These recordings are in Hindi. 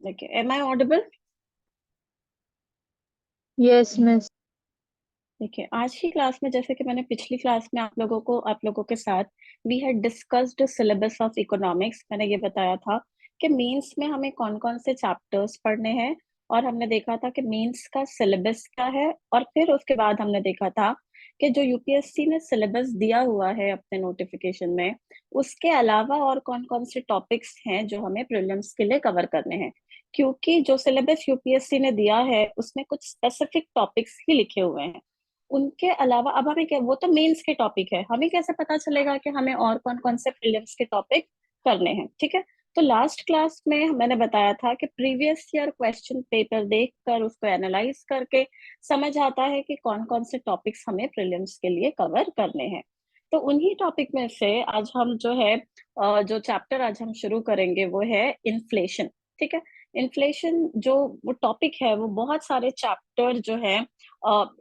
देखिए, am I audible? Yes miss. देखिए, आज की क्लास में, जैसे कि मैंने पिछली क्लास में आप लोगों के साथ we had discussed syllabus of economics. मैंने ये बताया था कि मेंस में हमें कौन कौन से चैप्टर्स पढ़ने हैं, और हमने देखा था कि मेंस का सिलेबस क्या है। और फिर उसके बाद हमने देखा था कि जो यूपीएससी ने सिलेबस दिया हुआ है अपने नोटिफिकेशन में, उसके अलावा और कौन कौन से टॉपिक्स हैं जो हमें प्रीलिम्स के लिए कवर करने हैं। क्योंकि जो सिलेबस यूपीएससी ने दिया है उसमें कुछ स्पेसिफिक टॉपिक्स ही लिखे हुए हैं। उनके अलावा अब हमें क्या, वो तो मेंस के टॉपिक है, हमें कैसे पता चलेगा कि हमें और कौन कौन से प्रीलिम्स के टॉपिक करने हैं। ठीक है। तो लास्ट क्लास में मैंने बताया था कि प्रीवियस ईयर क्वेश्चन पेपर देखकर उसको एनालाइज करके समझ आता है कि कौन कौन से टॉपिक्स हमें प्रीलिम्स के लिए कवर करने हैं। तो उन्हीं टॉपिक में से आज हम जो है जो चैप्टर आज हम शुरू करेंगे वो है इन्फ्लेशन। ठीक है। इन्फ्लेशन जो वो टॉपिक है, वो बहुत सारे चैप्टर जो है,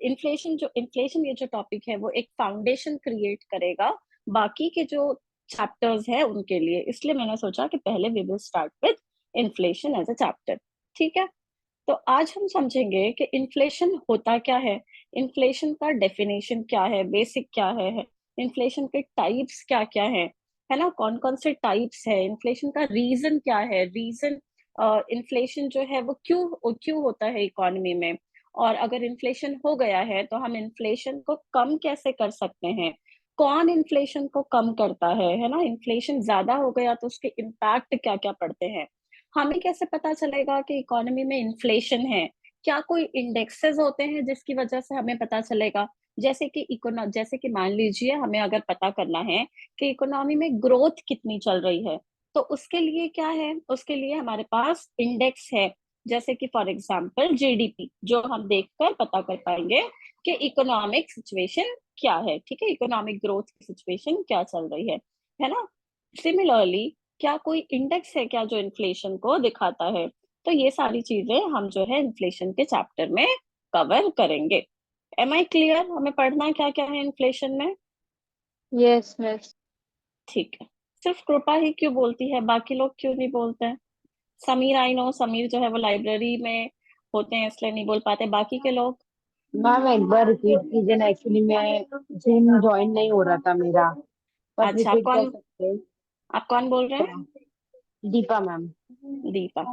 इन्फ्लेशन ये जो टॉपिक है वो एक फाउंडेशन क्रिएट करेगा बाकी के जो चैप्टर्स है उनके लिए। इसलिए मैंने सोचा कि पहले we will start with inflation as a chapter. ठीक है। तो आज हम समझेंगे कि इन्फ्लेशन होता क्या है, इन्फ्लेशन का डेफिनेशन क्या है, बेसिक क्या है, इन्फ्लेशन के टाइप्स क्या क्या है ना, कौन कौन से टाइप्स है, इन्फ्लेशन का रीजन क्या है, रीजन इन्फ्लेशन जो है वो क्यों क्यों होता है इकोनॉमी में। और अगर इन्फ्लेशन हो गया है तो हम इन्फ्लेशन को कम कैसे कर सकते हैं, कौन इन्फ्लेशन को कम करता है ना, इन्फ्लेशन ज्यादा हो गया तो उसके इम्पैक्ट क्या क्या पड़ते हैं। हमें कैसे पता चलेगा कि इकोनॉमी में इन्फ्लेशन है, क्या कोई इंडेक्सेस होते हैं जिसकी वजह से हमें पता चलेगा। जैसे कि मान लीजिए हमें अगर पता करना है कि इकोनॉमी में ग्रोथ कितनी चल रही है, तो उसके लिए क्या है, उसके लिए हमारे पास इंडेक्स है। जैसे कि फॉर एग्जांपल जीडीपी, जो हम देखकर पता कर पाएंगे कि इकोनॉमिक सिचुएशन क्या है। ठीक है, इकोनॉमिक ग्रोथ की सिचुएशन क्या चल रही है ना। सिमिलरली, क्या कोई इंडेक्स है क्या जो इन्फ्लेशन को दिखाता है। तो ये सारी चीजें हम जो है इन्फ्लेशन के चैप्टर में कवर करेंगे। एम आई क्लियर, हमें पढ़ना क्या क्या है इन्फ्लेशन में। Yes miss. ठीक है। सिर्फ कृपा ही क्यों बोलती है, बाकी लोग क्यों नहीं बोलते हैं? समीर, आई नो समीर जो है वो लाइब्रेरी में होते हैं इसलिए नहीं बोल पाते, बाकी के लोग। मैम एक बार रिपीट कीजिए ना, एक्चुअली मैं जिम ज्वाइन नहीं हो रहा था मेरा। बस अच्छा, रिपीट कर सकते हैं आप कौन बोल रहे हैं? क्या? दीपा मैम। दीपा।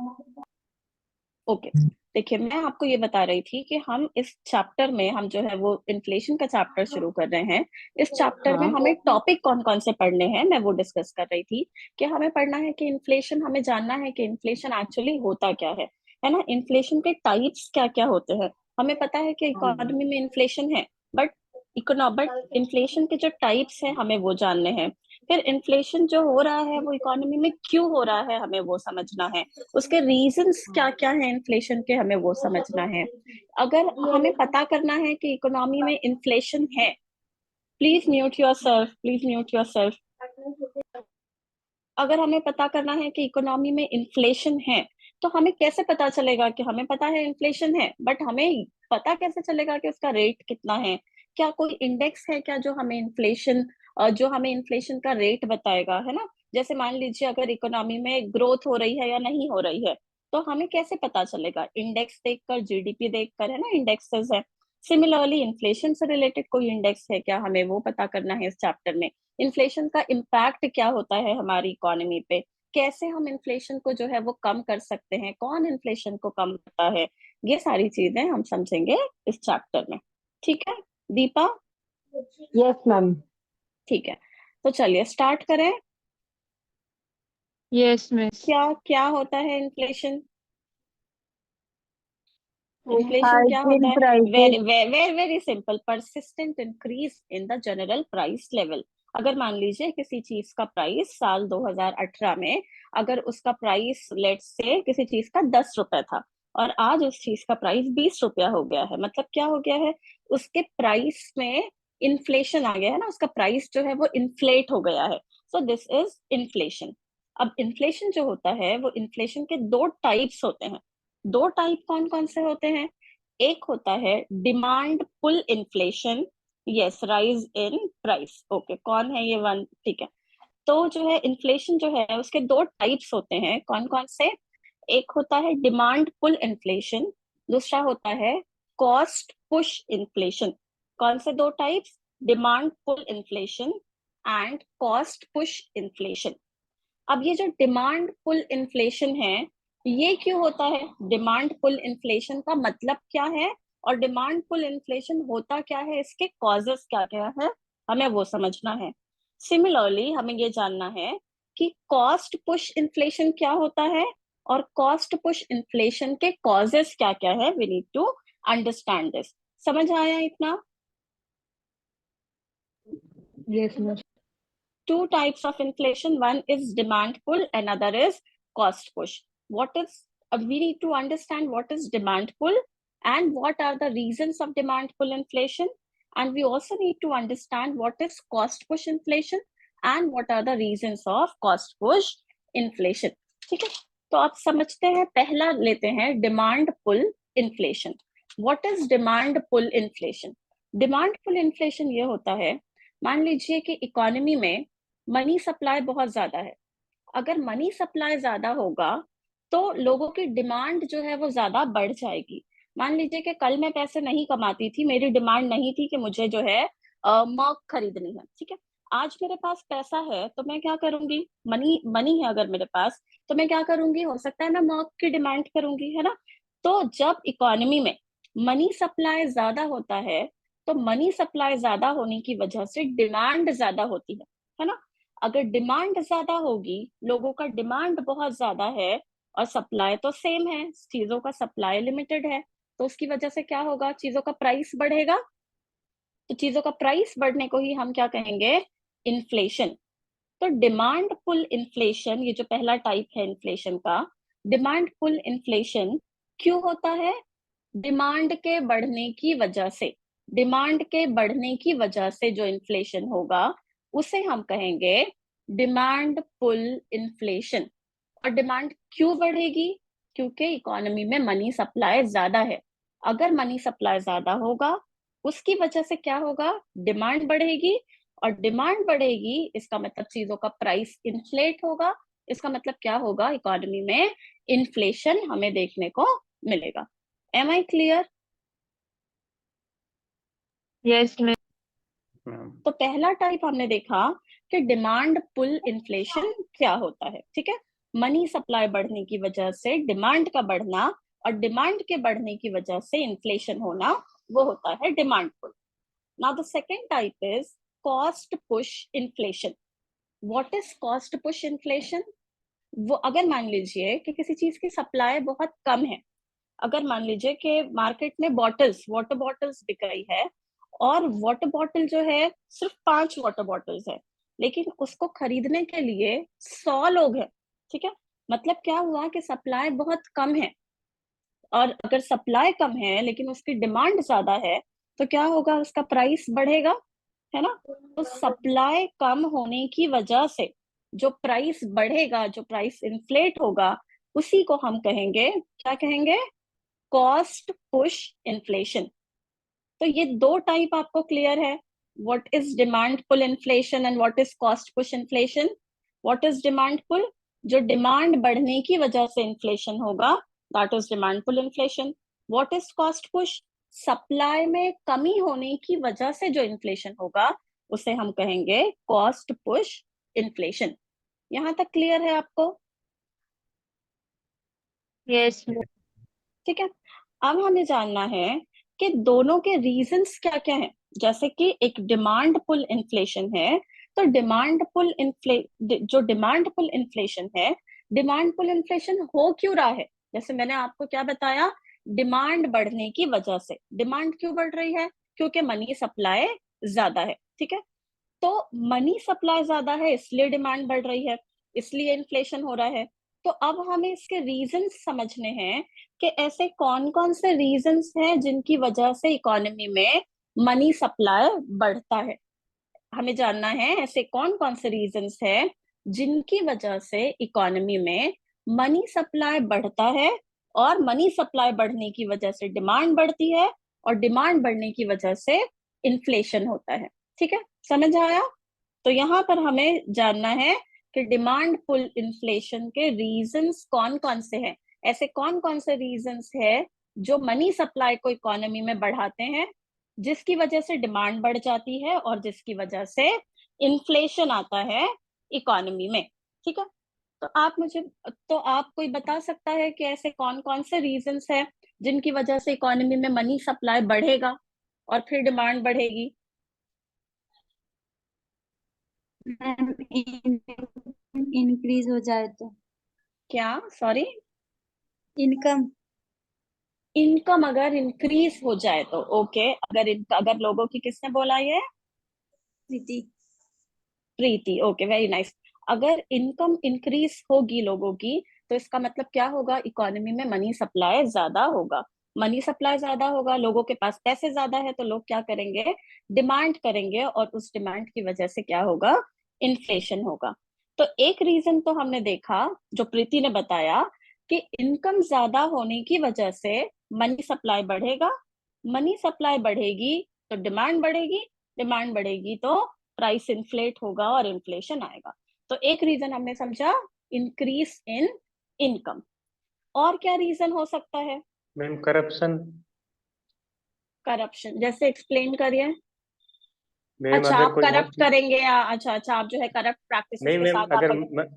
ओके। देखिए, मैं आपको ये बता रही थी कि हम इस चैप्टर में, हम जो है वो इन्फ्लेशन का चैप्टर शुरू कर रहे हैं। इस चैप्टर में हाँ। हमें टॉपिक कौन कौन से पढ़ने हैं मैं वो डिस्कस कर रही थी। कि हमें पढ़ना है कि इन्फ्लेशन, हमें जानना है कि इन्फ्लेशन एक्चुअली होता क्या है ना, इन्फ्लेशन के टाइप्स क्या क्या होते हैं। हमें पता है कि हाँ। इकोनॉमी में इन्फ्लेशन है, बट बट इन्फ्लेशन के जो टाइप्स हैं हमें वो जानने हैं। फिर इन्फ्लेशन जो हो रहा है वो इकोनॉमी में क्यों हो रहा है हमें वो समझना है। उसके रीजंस क्या क्या है इन्फ्लेशन के, हमें वो समझना है। अगर हमें पता करना है कि इकोनॉमी में इन्फ्लेशन है, please mute your self, please mute your self. अगर हमें पता करना है कि इकोनॉमी में इन्फ्लेशन है, तो हमें कैसे पता चलेगा कि हमें पता है इन्फ्लेशन है, बट हमें पता कैसे चलेगा कि उसका रेट कितना है। क्या कोई इंडेक्स है क्या जो हमें इन्फ्लेशन का रेट बताएगा, है ना। जैसे मान लीजिए अगर इकोनॉमी में ग्रोथ हो रही है या नहीं हो रही है, तो हमें कैसे पता चलेगा, इंडेक्स देखकर, जीडीपी देखकर, है ना, इंडेक्सेस है। सिमिलरली, इन्फ्लेशन से रिलेटेड कोई इंडेक्स है क्या, हमें वो पता करना है इस चैप्टर में। इन्फ्लेशन का इम्पैक्ट क्या होता है हमारी इकोनॉमी पे, कैसे हम इन्फ्लेशन को जो है वो कम कर सकते हैं, कौन इन्फ्लेशन को कम करता है, ये सारी चीजें हम समझेंगे इस चैप्टर में। ठीक है दीपा? Yes ma'am. ठीक है, तो चलिए स्टार्ट करें। Yes miss. क्या क्या होता है इन्फ्लेशन? इन्फ्लेशन क्या हाइक होता इन है? Prices. Very very very simple, persistent increase in the general price level. अगर मान लीजिए किसी चीज का प्राइस साल 2018 में, अगर उसका प्राइस लेट से किसी चीज का 10 रुपए था, और आज उस चीज का प्राइस 20 रुपया हो गया है, मतलब क्या हो गया है, उसके प्राइस में इन्फ्लेशन आ गया है ना, उसका प्राइस जो है वो इन्फ्लेट हो गया है। So this is inflation. अब इन्फ्लेशन जो होता है वो, इन्फ्लेशन के दो टाइप्स होते हैं। दो टाइप कौन कौन से होते हैं? एक होता है demand pull inflation, yes, rise in price. Okay, कौन है ये वन? ठीक है। तो जो है इन्फ्लेशन जो है उसके दो टाइप्स होते हैं, कौन कौन से? एक होता है डिमांड पुल इन्फ्लेशन, दूसरा होता है कॉस्ट पुश इन्फ्लेशन। कौन से दो types? Demand pull inflation and cost push inflation. अब ये जो डिमांड पुल इन्फ्लेशन है, ये क्यों होता है? डिमांड पुल इन्फ्लेशन का मतलब क्या है, और डिमांड पुल इन्फ्लेशन होता क्या है, इसके कॉजेस क्या क्या है, हमें वो समझना है। सिमिलरली हमें ये जानना है कि कॉस्ट पुश इन्फ्लेशन क्या होता है, और कॉस्ट पुश इन्फ्लेशन के कॉजेस क्या क्या है। We need to understand this. समझ आया इतना? Yes ma'am. Two types of inflation. One is demand pull, another is cost push. What is, we need to understand what is demand pull and what are the reasons of demand pull inflation. And we also need to understand what is cost push inflation and what are the reasons of cost push inflation. ठीक है, तो आप समझते हैं, पहला लेते हैं demand pull inflation. What is demand pull inflation? Demand pull inflation ये होता है, मान लीजिए कि इकोनॉमी में मनी सप्लाई बहुत ज्यादा है। अगर मनी सप्लाई ज्यादा होगा तो लोगों की डिमांड जो है वो ज्यादा बढ़ जाएगी। मान लीजिए कि कल मैं पैसे नहीं कमाती थी, मेरी डिमांड नहीं थी कि मुझे जो है मग खरीदनी है, ठीक है। आज मेरे पास पैसा है तो मैं क्या करूंगी, मनी मनी है अगर मेरे पास, तो मैं क्या करूंगी, हो सकता है मैं मग की डिमांड करूंगी, है ना। तो जब इकोनॉमी में मनी सप्लाई ज्यादा होता है, तो मनी सप्लाई ज्यादा होने की वजह से डिमांड ज्यादा होती है ना। अगर डिमांड ज्यादा होगी, लोगों का डिमांड बहुत ज्यादा है और सप्लाई तो सेम है, चीजों का सप्लाई लिमिटेड है, तो उसकी वजह से क्या होगा, चीजों का प्राइस बढ़ेगा। तो चीजों का प्राइस बढ़ने को ही हम क्या कहेंगे, इन्फ्लेशन। तो डिमांड पुल इन्फ्लेशन, ये जो पहला टाइप है इन्फ्लेशन का, डिमांड पुल इन्फ्लेशन क्यों होता है? डिमांड के बढ़ने की वजह से, डिमांड के बढ़ने की वजह से जो इन्फ्लेशन होगा उसे हम कहेंगे डिमांड पुल इन्फ्लेशन। और डिमांड क्यों बढ़ेगी? क्योंकि इकोनॉमी में मनी सप्लाई ज्यादा है। अगर मनी सप्लाई ज्यादा होगा, उसकी वजह से क्या होगा, डिमांड बढ़ेगी। और डिमांड बढ़ेगी इसका मतलब चीजों का प्राइस इन्फ्लेट होगा। इसका मतलब क्या होगा, इकोनॉमी में इन्फ्लेशन हमें देखने को मिलेगा। Am I clear? Yes ma'am. तो पहला टाइप हमने देखा कि डिमांड पुल इन्फ्लेशन क्या होता है, ठीक है। मनी सप्लाई बढ़ने की वजह से डिमांड का बढ़ना, और डिमांड के बढ़ने की वजह से इन्फ्लेशन होना, वो होता है demand pull. Now the second type is cost push inflation. What is cost push inflation? वो अगर मान लीजिए कि किसी चीज की सप्लाई बहुत कम है, अगर मान लीजिए कि मार्केट में बॉटल्स, वाटर बॉटल्स बिक रही है, और वाटर बॉटल जो है सिर्फ 5 वाटर बॉटल्स है, लेकिन उसको खरीदने के लिए 100 लोग हैं, ठीक है। मतलब क्या हुआ कि सप्लाई बहुत कम है, और अगर सप्लाई कम है लेकिन उसकी डिमांड ज्यादा है, तो क्या होगा, उसका प्राइस बढ़ेगा, है ना। तो सप्लाई कम होने की वजह से जो प्राइस बढ़ेगा, जो प्राइस इन्फ्लेट होगा, उसी को हम कहेंगे, क्या कहेंगे, कॉस्ट पुश इन्फ्लेशन। तो ये दो टाइप आपको क्लियर है, what is demand pull inflation and what is cost push inflation. What is demand pull? जो डिमांड बढ़ने की वजह से इन्फ्लेशन होगा, that is demand pull inflation. What is cost push? Supply में कमी होने की वजह से जो इन्फ्लेशन होगा, उसे हम कहेंगे कॉस्ट पुश इन्फ्लेशन। यहां तक क्लियर है आपको? Yes ma'am. ठीक है। अब हमें जानना है कि दोनों के रीजंस क्या क्या हैं। जैसे कि एक डिमांड पुल इन्फ्लेशन है, तो जो डिमांड पुल इन्फ्लेशन है, डिमांड पुल इन्फ्लेशन हो क्यों रहा है? जैसे मैंने आपको क्या बताया, डिमांड बढ़ने की वजह से। डिमांड क्यों बढ़ रही है? क्योंकि मनी सप्लाई ज्यादा है, ठीक है। तो मनी सप्लाई ज्यादा है इसलिए डिमांड बढ़ रही है, इसलिए इन्फ्लेशन हो रहा है। तो अब हमें इसके रीजंस समझने हैं कि ऐसे कौन कौन से रीजंस हैं जिनकी वजह से इकोनॉमी में मनी सप्लाई बढ़ता है। हमें जानना है ऐसे कौन कौन से रीजंस हैं जिनकी वजह से इकोनॉमी में मनी सप्लाई बढ़ता है, और मनी सप्लाई बढ़ने की वजह से डिमांड बढ़ती है, और डिमांड बढ़ने की वजह से इन्फ्लेशन होता है। ठीक है, समझ आया? तो यहाँ पर हमें जानना है कि डिमांड पुल इन्फ्लेशन के रीजंस कौन कौन से हैं, ऐसे कौन कौन से रीजंस है जो मनी सप्लाई को इकोनॉमी में बढ़ाते हैं, जिसकी वजह से डिमांड बढ़ जाती है और जिसकी वजह से इन्फ्लेशन आता है इकोनॉमी में। ठीक है, तो आप कोई बता सकता है कि ऐसे कौन कौन से रीजंस है जिनकी वजह से इकोनॉमी में मनी सप्लाई बढ़ेगा और फिर डिमांड बढ़ेगी? मैम इंक्रीज हो जाए तो। क्या? सॉरी? इनकम। इनकम अगर इंक्रीज हो जाए तो ओके। अगर लोगों की, किसने बोला ये? प्रीति। प्रीति, ओके, वेरी नाइस। अगर इनकम इंक्रीज होगी लोगों की, तो इसका मतलब क्या होगा? इकोनॉमी में मनी सप्लाई ज्यादा होगा। मनी सप्लाई ज्यादा होगा, लोगों के पास पैसे ज्यादा है, तो लोग क्या करेंगे? डिमांड करेंगे, और उस डिमांड की वजह से क्या होगा? इन्फ्लेशन होगा। तो एक रीजन तो हमने देखा, जो प्रीति ने बताया, कि इनकम ज्यादा होने की वजह से मनी सप्लाई बढ़ेगा। मनी सप्लाई बढ़ेगी तो डिमांड बढ़ेगी, डिमांड बढ़ेगी तो प्राइस इन्फ्लेट होगा और इन्फ्लेशन आएगा। तो एक रीजन हमने समझा, इंक्रीज इन इनकम। और क्या रीजन हो सकता है? Ma'am corruption. करप्शन, जैसे एक्सप्लेन करिए। मैम अच्छा, अगर आप कोई करप्ट करेंगे, या अच्छा अच्छा, आप जो है करप्ट प्रैक्टिसेस नहीं के मैम, साथ आप अगर अगर।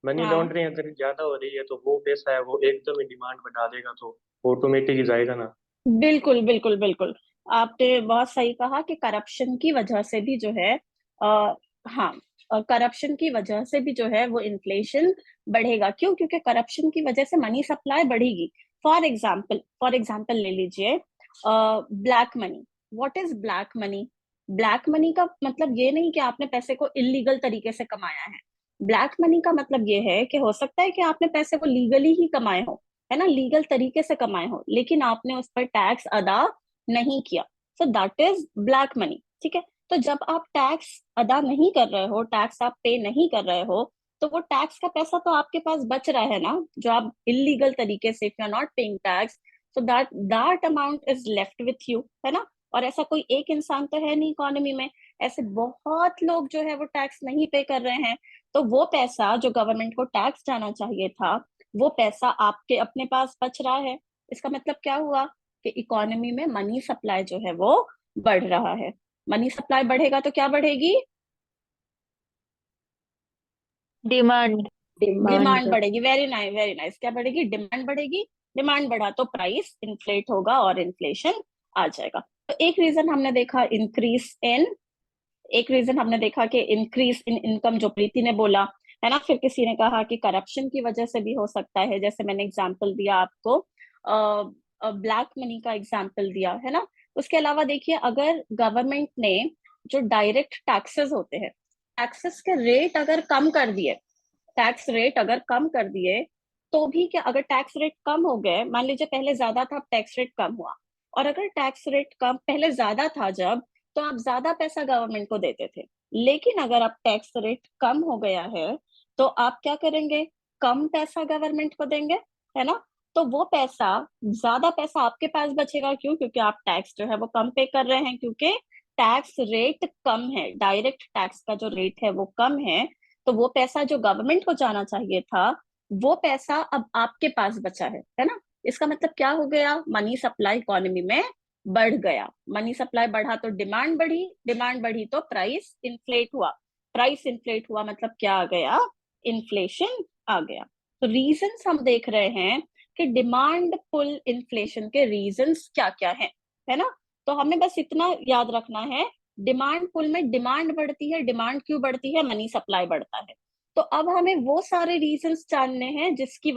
मनी हाँ, लॉन्ड्रिंग अगर ज्यादा हो रही है तो वो पैसा है वो एकदम ही डिमांड बढ़ा देगा, तो ऑटोमेटिक ही जाएगा ना। बिल्कुल बिल्कुल बिल्कुल, आपने बहुत सही कहा कि करप्शन की वजह से भी जो है, हाँ, करप्शन की वजह से भी जो है वो इन्फ्लेशन बढ़ेगा। क्यों? क्योंकि करप्शन की वजह से मनी सप्लाई बढ़ेगी। फॉर एग्जाम्पल ले लीजिए black money. What is black money? Black money का मतलब ये नहीं कि आपने पैसे को इलीगल तरीके से कमाया है। ब्लैक मनी का मतलब ये है कि हो सकता है कि आपने पैसे को लीगली ही कमाए हो, है ना, लीगल तरीके से कमाए हो, लेकिन आपने उस पर टैक्स अदा नहीं किया। So that is black money. ठीक है, तो जब आप टैक्स अदा नहीं कर रहे हो, टैक्स आप पे नहीं कर रहे हो, तो वो टैक्स का पैसा तो आपके पास बच रहा है ना, जो आप इलीगल तरीके से, if you are not paying tax, so that amount is left with you, है ना। और ऐसा कोई एक इंसान तो है नहीं इकोनॉमी में, ऐसे बहुत लोग जो है वो टैक्स नहीं पे कर रहे हैं। तो वो पैसा जो गवर्नमेंट को टैक्स जाना चाहिए था, वो पैसा आपके अपने पास बच रहा है। इसका मतलब क्या हुआ? कि इकोनॉमी में मनी सप्लाई जो है वो बढ़ रहा है। मनी सप्लाई बढ़ेगा तो क्या बढ़ेगी? डिमांड। Demand demand. बढ़ेगी। Very nice, very nice. क्या बढ़ेगी? डिमांड बढ़ेगी। डिमांड बढ़ा तो प्राइस इन्फ्लेट होगा और इन्फ्लेशन आ जाएगा। तो एक रीजन हमने देखा कि इंक्रीज इन इनकम, जो प्रीति ने बोला, है ना। फिर किसी ने कहा कि करप्शन की वजह से भी हो सकता है, जैसे मैंने एग्जांपल दिया आपको, ब्लैक मनी का एग्जांपल दिया, है ना। उसके अलावा देखिए, अगर गवर्नमेंट ने जो डायरेक्ट टैक्सेस होते हैं, टैक्सेस के रेट अगर कम कर दिए, टैक्स रेट अगर कम कर दिए, तो भी क्या, अगर टैक्स रेट कम हो गए, मान लीजिए पहले ज्यादा था, अब टैक्स रेट कम हुआ, और अगर टैक्स रेट कम पहले ज्यादा था जब, तो आप ज्यादा पैसा गवर्नमेंट को देते थे। लेकिन अगर अब टैक्स रेट कम हो गया है, तो आप क्या करेंगे? कम पैसा गवर्नमेंट को देंगे, है ना। तो वो पैसा, ज्यादा पैसा आपके पास बचेगा। क्यों? क्योंकि आप टैक्स जो है वो कम पे कर रहे हैं, क्योंकि टैक्स रेट कम है, डायरेक्ट टैक्स का जो रेट है वो कम है। तो वो पैसा जो गवर्नमेंट को जाना चाहिए था, वो पैसा अब आपके पास बचा है ना। इसका मतलब क्या हो गया? मनी सप्लाई इकोनॉमी में बढ़ गया। मनी सप्लाई बढ़ा तो डिमांड बढ़ी, डिमांड बढ़ी तो प्राइस इन्फ्लेट हुआ, प्राइस इन्फ्लेट हुआ मतलब क्या आ गया? इन्फ्लेशन आ गया। तो रीजंस हम देख रहे हैं कि डिमांड पुल इन्फ्लेशन के रीजंस क्या क्या है ना। तो हमें बस इतना याद रखना है, डिमांड पुल में डिमांड बढ़ती है। डिमांड क्यों बढ़ती है? मनी सप्लाई बढ़ता है। तो अब हमें वो सारे रीजंस जानने हैं जिसकी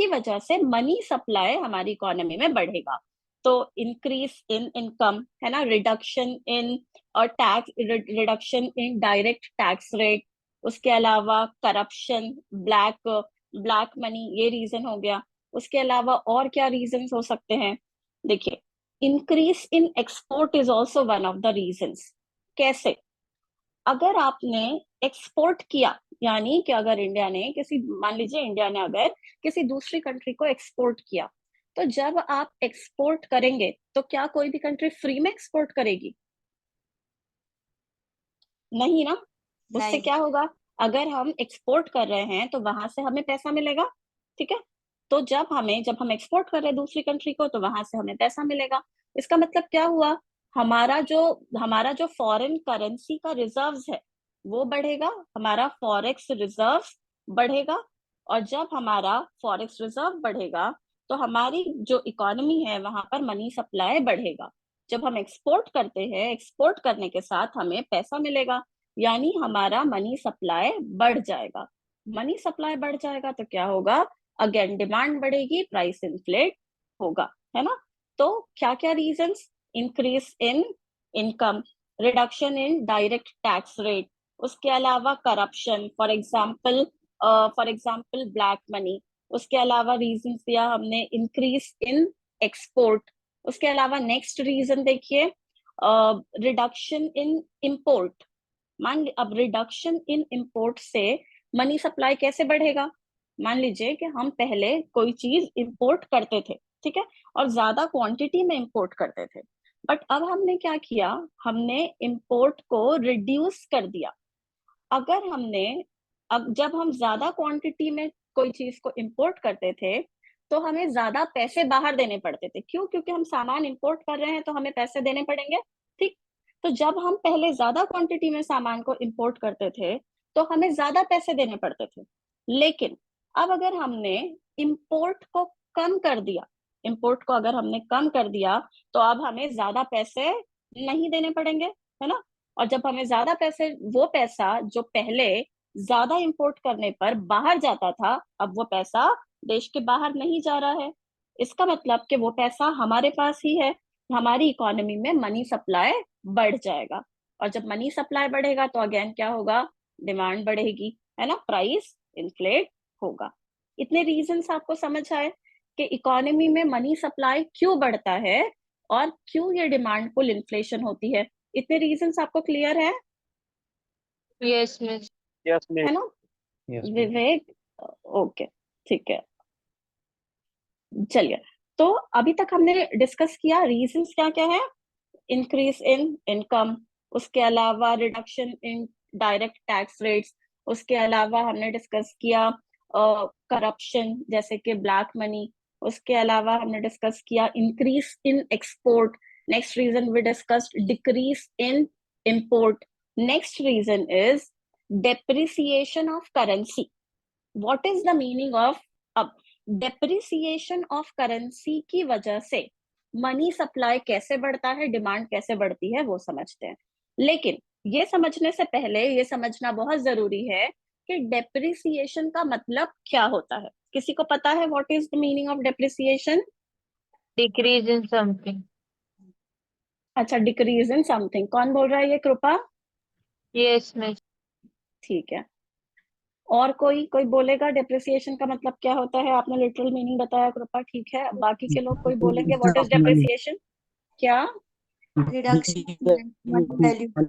वजह से मनी सप्लाई हमारी इकोनॉमी में बढ़ेगा। तो इंक्रीज इन इनकम, है ना, रिडक्शन इन और tax, reduction in direct tax rate, उसके अलावा करप्शन, ब्लैक ब्लैक मनी, ये रीजन हो गया। उसके अलावा और क्या रीजन हो सकते हैं? देखिए, increase in export is also one of the reasons. कैसे? अगर आपने एक्सपोर्ट किया, यानी कि अगर इंडिया ने किसी, मान लीजिए इंडिया ने अगर किसी दूसरी कंट्री को एक्सपोर्ट किया, तो जब आप एक्सपोर्ट करेंगे, तो क्या कोई भी कंट्री फ्री में एक्सपोर्ट करेगी? नहीं ना। उससे नहीं। क्या होगा? अगर हम एक्सपोर्ट कर रहे हैं तो वहां से हमें पैसा मिलेगा, ठीक है। तो जब हम एक्सपोर्ट कर रहे हैं दूसरी कंट्री को, तो वहां से हमें पैसा मिलेगा। इसका मतलब क्या हुआ, हमारा जो फॉरेन करेंसी का रिजर्व्स है वो बढ़ेगा, हमारा फॉरेक्स रिजर्व बढ़ेगा। और जब हमारा फॉरेक्स रिजर्व बढ़ेगा तो हमारी जो इकोनॉमी है वहां पर मनी सप्लाई बढ़ेगा। जब हम एक्सपोर्ट करते हैं, एक्सपोर्ट करने के साथ हमें पैसा मिलेगा, यानी हमारा मनी सप्लाई बढ़ जाएगा। मनी सप्लाई बढ़ जाएगा तो क्या होगा, अगेन डिमांड बढ़ेगी, प्राइस इन्फ्लेट होगा, है ना। तो क्या क्या reasons, increase in income, reduction in direct tax rate, उसके अलावा corruption, for example black money, उसके अलावा रीजन दिया हमने इंक्रीज इन एक्सपोर्ट। उसके अलावा नेक्स्ट रीजन देखिए, रिडक्शन इन इंपोर्ट। अब रिडक्शन इन इंपोर्ट से मनी सप्लाई कैसे बढ़ेगा, मान लीजिए कि हम पहले कोई चीज इंपोर्ट करते थे, ठीक है, और ज्यादा क्वांटिटी में इंपोर्ट करते थे, बट अब हमने क्या किया, हमने इंपोर्ट को रिड्यूस कर दिया। अगर हमने अब जब हम ज्यादा क्वांटिटी में कोई चीज को इंपोर्ट करते थे तो हमें ज्यादा पैसे बाहर देने पड़ते थे। क्यों? क्योंकि हम सामान इंपोर्ट कर रहे हैं तो हमें पैसे देने पड़ेंगे, ठीक। तो जब हम पहले ज्यादा क्वांटिटी में सामान को इंपोर्ट करते थे तो हमें ज्यादा पैसे देने पड़ते थे। लेकिन अब अगर हमने इंपोर्ट को कम कर दिया, इंपोर्ट को अगर हमने कम कर दिया तो अब हमें ज्यादा पैसे नहीं देने पड़ेंगे, है ना। और जब हमें ज्यादा पैसे, वो पैसा जो पहले ज्यादा इंपोर्ट करने पर बाहर जाता था, अब वो पैसा देश के बाहर नहीं जा रहा है। इसका मतलब कि वो पैसा हमारे पास ही है, हमारी इकोनॉमी में मनी सप्लाई बढ़ जाएगा। और जब मनी सप्लाई बढ़ेगा तो अगेन क्या होगा, डिमांड बढ़ेगी, है ना, प्राइस इन्फ्लेट होगा। इतने रीजंस आपको समझ आए कि इकोनॉमी में मनी सप्लाई क्यों बढ़ता है और क्यों ये डिमांड पुल इन्फ्लेशन होती है। इतने रीजंस आपको क्लियर है? Yes miss. यस है मिस। ना यस मिस। विवेक? ओके, ठीक है, चलिए। तो अभी तक हमने डिस्कस किया रीजंस क्या क्या है, इंक्रीज इन इनकम, उसके अलावा reduction in direct tax rates, उसके अलावा हमने डिस्कस किया करप्शन जैसे कि ब्लैक मनी, उसके अलावा हमने डिस्कस किया increase in export, next reason we discussed decrease in import, next reason is depreciation of currency. What is the meaning of, अब डेप्रिसिएशन ऑफ करेंसी की वजह से मनी सप्लाई कैसे बढ़ता है, डिमांड कैसे बढ़ती है, वो समझते हैं। लेकिन ये समझने से पहले ये समझना बहुत जरूरी है कि डेप्रिसिएशन का मतलब क्या होता है। किसी को पता है what is the meaning of depreciation? Decrease in something. अच्छा, डिक्रीज इन समथिंग, कौन बोल रहा है ये, कृपा? Yes miss. ठीक है, और कोई बोलेगा डेप्रिसिएशन का मतलब क्या होता है? आपने लिटरल मीनिंग बताया कृपा, ठीक है, अब बाकी के लोग कोई बोलेंगे व्हाट इज डेप्रिसिएशन? क्या? Reduction money value.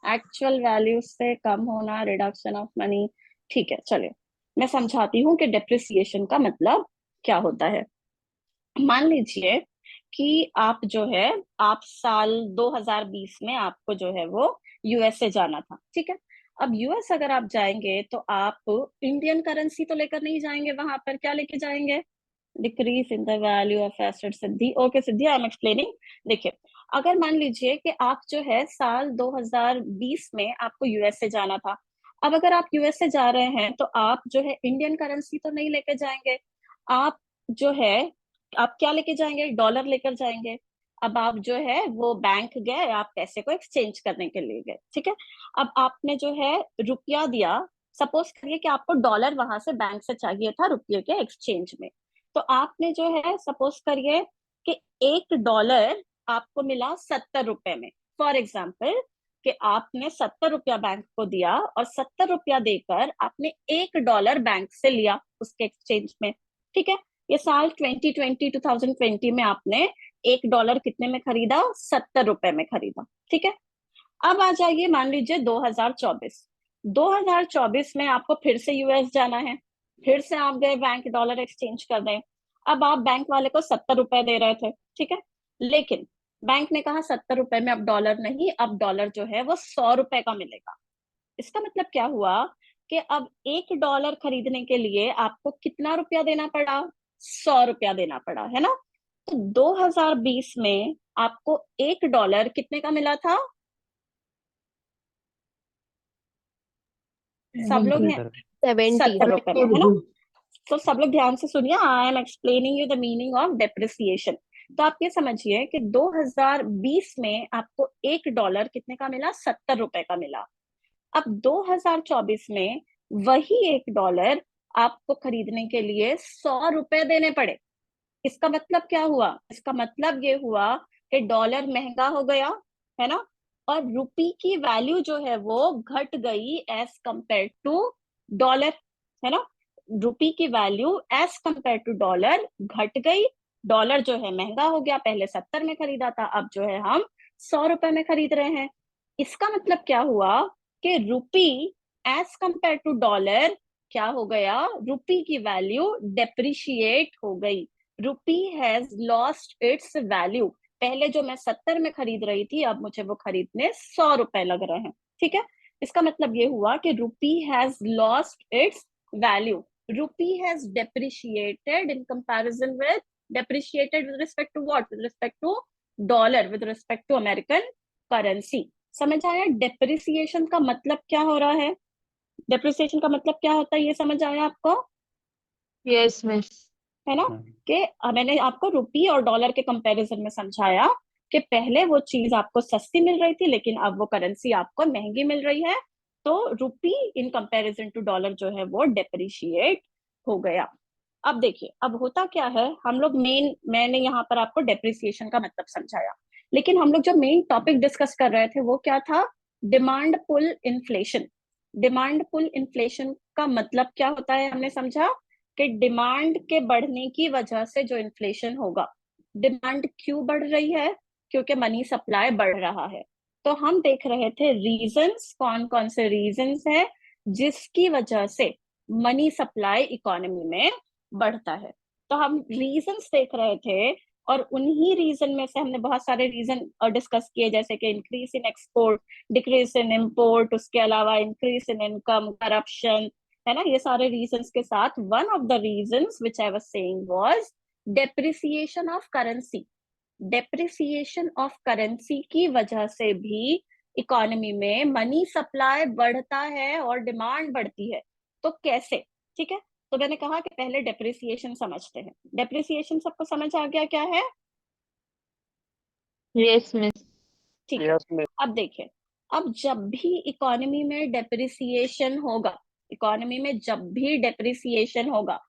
Actual value से कम होना, रिडक्शन ऑफ मनी। ठीक है, चलिए मैं समझाती हूँ कि डेप्रिसिएशन का मतलब क्या होता है। मान लीजिए कि आप जो है, आप साल 2020 में आपको जो है वो यूएसए जाना था, ठीक है। अब यूएस अगर आप जाएंगे तो आप इंडियन करेंसी तो लेकर नहीं जाएंगे, वहां पर क्या लेके जाएंगे, decrease in the value of asset. Siddhi, okay Siddhi, I am explaining. देखिए, अगर मान लीजिए कि आप जो है साल 2020 में आपको यूएसए जाना था, अब अगर आप यूएसए जा रहे हैं तो आप जो है इंडियन करेंसी तो नहीं लेके जाएंगे, आप जो है, आप क्या लेके जाएंगे, डॉलर लेकर जाएंगे। अब आप जो है वो बैंक गए, आप पैसे को एक्सचेंज करने के लिए गए, ठीक है। अब आपने जो है रुपया दिया, सपोज करिए कि आपको डॉलर वहां से बैंक से चाहिए था रुपये के एक्सचेंज में, तो आपने जो है सपोज करिए कि $1 आपको मिला 70 रुपए में, फॉर एग्जाम्पल, कि आपने 70 रुपया बैंक को दिया और 70 रुपया देकर आपने $1 बैंक से लिया उसके एक्सचेंज में, ठीक है। ये साल 2020 में आपने $1 कितने में खरीदा, 70 रुपए में खरीदा, ठीक है। अब आ जाइए, मान लीजिए 2024 में आपको फिर से यूएस जाना है, फिर से आप गए बैंक, डॉलर एक्सचेंज कर रहे हैं। अब आप बैंक वाले को 70 रुपए दे रहे थे, ठीक है, लेकिन बैंक ने कहा 70 रुपए में अब डॉलर नहीं, अब डॉलर जो है वो 100 रुपए का मिलेगा। इसका मतलब क्या हुआ कि अब $1 खरीदने के लिए आपको कितना रुपया देना पड़ा? 100 रुपया देना पड़ा, है ना? तो 2020 में आपको $1 कितने का मिला था? सब लोग हैं 70 रुपए में, है ना? तो सब लोग ध्यान से सुनिए, I am explaining you the meaning of depreciation. तो आप ये समझिए कि 2020 में आपको $1 कितने का मिला? 70 रुपए का मिला। अब 2024 में वही $1 आपको खरीदने के लिए 100 रुपए देने पड़े। इसका मतलब क्या हुआ? इसका मतलब ये हुआ कि डॉलर महंगा हो गया, है ना? और रुपी की वैल्यू जो है वो घट गई एज कंपेयर टू डॉलर, है ना? रुपी की value as compare to dollar घट गई। डॉलर जो है महंगा हो गया, पहले 70 में खरीदा था, अब जो है हम 100 रुपए में खरीद रहे हैं। इसका मतलब क्या हुआ कि रुपी एज कंपेयर टू डॉलर क्या हो गया? रुपी की वैल्यू डेप्रिशिएट हो गई। रुपी हैज लॉस्ट इट्स वैल्यू। पहले जो मैं 70 में खरीद रही थी, अब मुझे वो खरीदने 100 रुपए लग रहे हैं, ठीक है? इसका मतलब ये हुआ कि rupee has lost its value. Rupee has depreciated in comparison with, depreciated with respect to what? With respect to dollar, with respect to American currency. समझ आया डेप्रिसिएशन का मतलब क्या हो रहा है? डेप्रिसिएशन का मतलब क्या होता है, ये समझ आया आपको? Yes miss. है ना? कि मैंने आपको रुपी और डॉलर के कंपैरिजन में समझाया कि पहले वो चीज आपको सस्ती मिल रही थी, लेकिन अब वो करेंसी आपको महंगी मिल रही है, तो रुपी इन कंपैरिजन टू डॉलर जो है वो डेप्रिशिएट हो गया। अब देखिए, अब होता क्या है, हम लोग मैंने यहाँ पर आपको डेप्रिसिएशन का मतलब समझाया, लेकिन हम लोग जो मेन टॉपिक डिस्कस कर रहे थे वो क्या था? Demand pull inflation. Demand pull inflation का मतलब क्या होता है? हमने समझा कि डिमांड के बढ़ने की वजह से जो इन्फ्लेशन होगा। डिमांड क्यों बढ़ रही है? क्योंकि मनी सप्लाई बढ़ रहा है। तो हम देख रहे थे रीजंस, कौन कौन से रीजंस है जिसकी वजह से मनी सप्लाई इकोनॉमी में बढ़ता है। तो हम रीजंस देख रहे थे, और उन्हीं रीजन में से हमने बहुत सारे रीजन डिस्कस किए, जैसे कि increase in export, decrease in import, उसके अलावा इंक्रीज इन इनकम, करप्शन, है ना? ये सारे रीजंस के साथ one of the reasons which I was saying was depreciation of currency. Depreciation of currency की वजह से भी इकोनॉमी में मनी सप्लाई बढ़ता है और डिमांड बढ़ती है। तो कैसे? ठीक है, तो मैंने कहा कि पहले डेप्रिसिएशन समझते हैं। डेप्रिसिएशन सबको समझ आ गया क्या है? Yes miss. ठीक है। अब देखिए, अब जब भी इकोनॉमी में डेप्रिसिएशन होगा, इकोनॉमी में जब भी डेप्रिसिएशन होगा,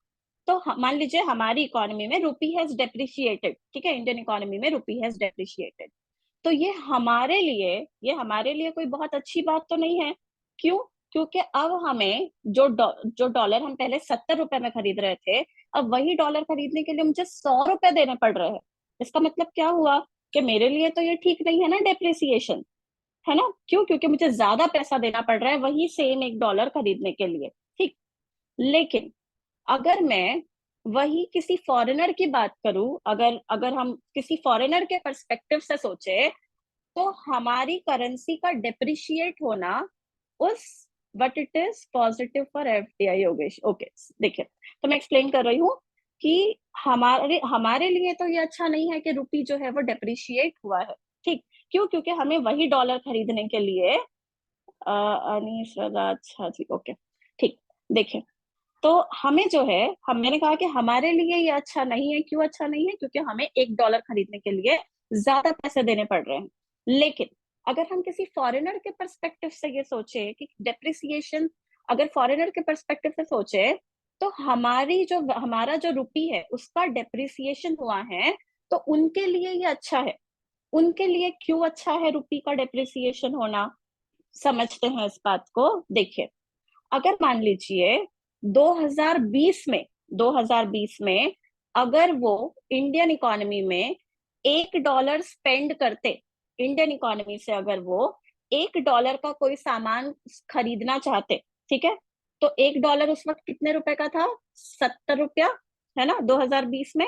तो मान लीजिए हमारी इकोनॉमी में रुपी हैज डेप्रिशिएटेड, ठीक है, इंडियन इकोनॉमी में रुपी हैज डेप्रिशिएटेड, तो ये हमारे लिए कोई बहुत अच्छी बात तो नहीं है। क्यों? क्योंकि अब हमें जो डॉलर हम पहले 70 रुपए में खरीद रहे थे, अब वही डॉलर खरीदने के लिए मुझे 100 रुपए देने पड़ रहे हैं। इसका मतलब क्या हुआ कि मेरे लिए तो ये ठीक नहीं है ना डेप्रिसिएशन, है ना? क्यों? क्योंकि मुझे ज्यादा पैसा देना पड़ रहा है वही सेम $1 खरीदने के लिए, ठीक। लेकिन अगर मैं वही किसी फॉरेनर की बात करूं, अगर अगर हम किसी फॉरेनर के पर्सपेक्टिव से सोचे, तो हमारी करेंसी का डेप्रिशिएट होना उस but it is positive for FDI. Yogesh, okay, देखिए, तो मैं एक्सप्लेन कर रही हूँ कि हमारे हमारे लिए तो ये अच्छा नहीं है कि रुपी जो है वो डेप्रिशिएट हुआ है, ठीक। क्यों? क्योंकि हमें वही डॉलर खरीदने के लिए अनीश रजा, अच्छा जी, ओके, ठीक। देखिए, तो हमें जो है, मैंने कहा कि हमारे लिए ये अच्छा नहीं है। क्यों अच्छा नहीं है? क्योंकि हमें $1 खरीदने के लिए ज्यादा पैसे देने पड़ रहे हैं। लेकिन अगर हम किसी फॉरेनर के पर्सपेक्टिव से ये सोचे कि डेप्रिसिएशन, अगर फॉरेनर के पर्सपेक्टिव से सोचे, तो हमारा जो रुपी है उसका डेप्रिसिएशन हुआ है, तो उनके लिए ये अच्छा है। उनके लिए क्यों अच्छा है रुपी का डेप्रिसिएशन होना? समझते हैं इस बात को। देखिए, अगर मान लीजिए 2020 में अगर वो इंडियन इकोनॉमी में $1 स्पेंड करते, इंडियन इकोनॉमी से अगर वो $1 का कोई सामान खरीदना चाहते, ठीक है, तो $1 उस वक्त कितने रुपए का था? 70 रुपया, है ना, 2020 में।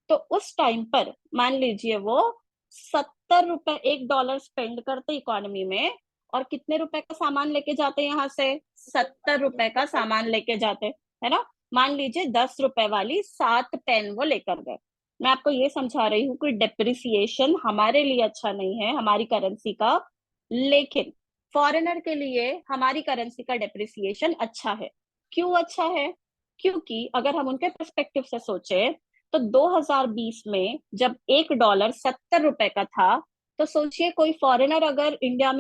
तो उस टाइम पर मान लीजिए वो 70 रुपए $1 स्पेंड करते इकोनॉमी में, और कितने रुपए का सामान लेके जाते हैं यहाँ से? 70 रुपए का सामान लेके जाते, है ना। मान लीजिए 10 रुपए वाली 7 पेन वो लेकर गए। मैं आपको ये समझा रही हूँ कि डेप्रिसिएशन हमारे लिए अच्छा नहीं है, हमारी करेंसी का, लेकिन फॉरेनर के लिए हमारी करेंसी का डेप्रिसिएशन अच्छा है। क्यों अच्छा है? क्योंकि अगर हम उनके पर्सपेक्टिव से सोचे तो 2020 में जब $1 70 रुपए का था, तो सोचिए कोई फॉरेनर अगर इंडिया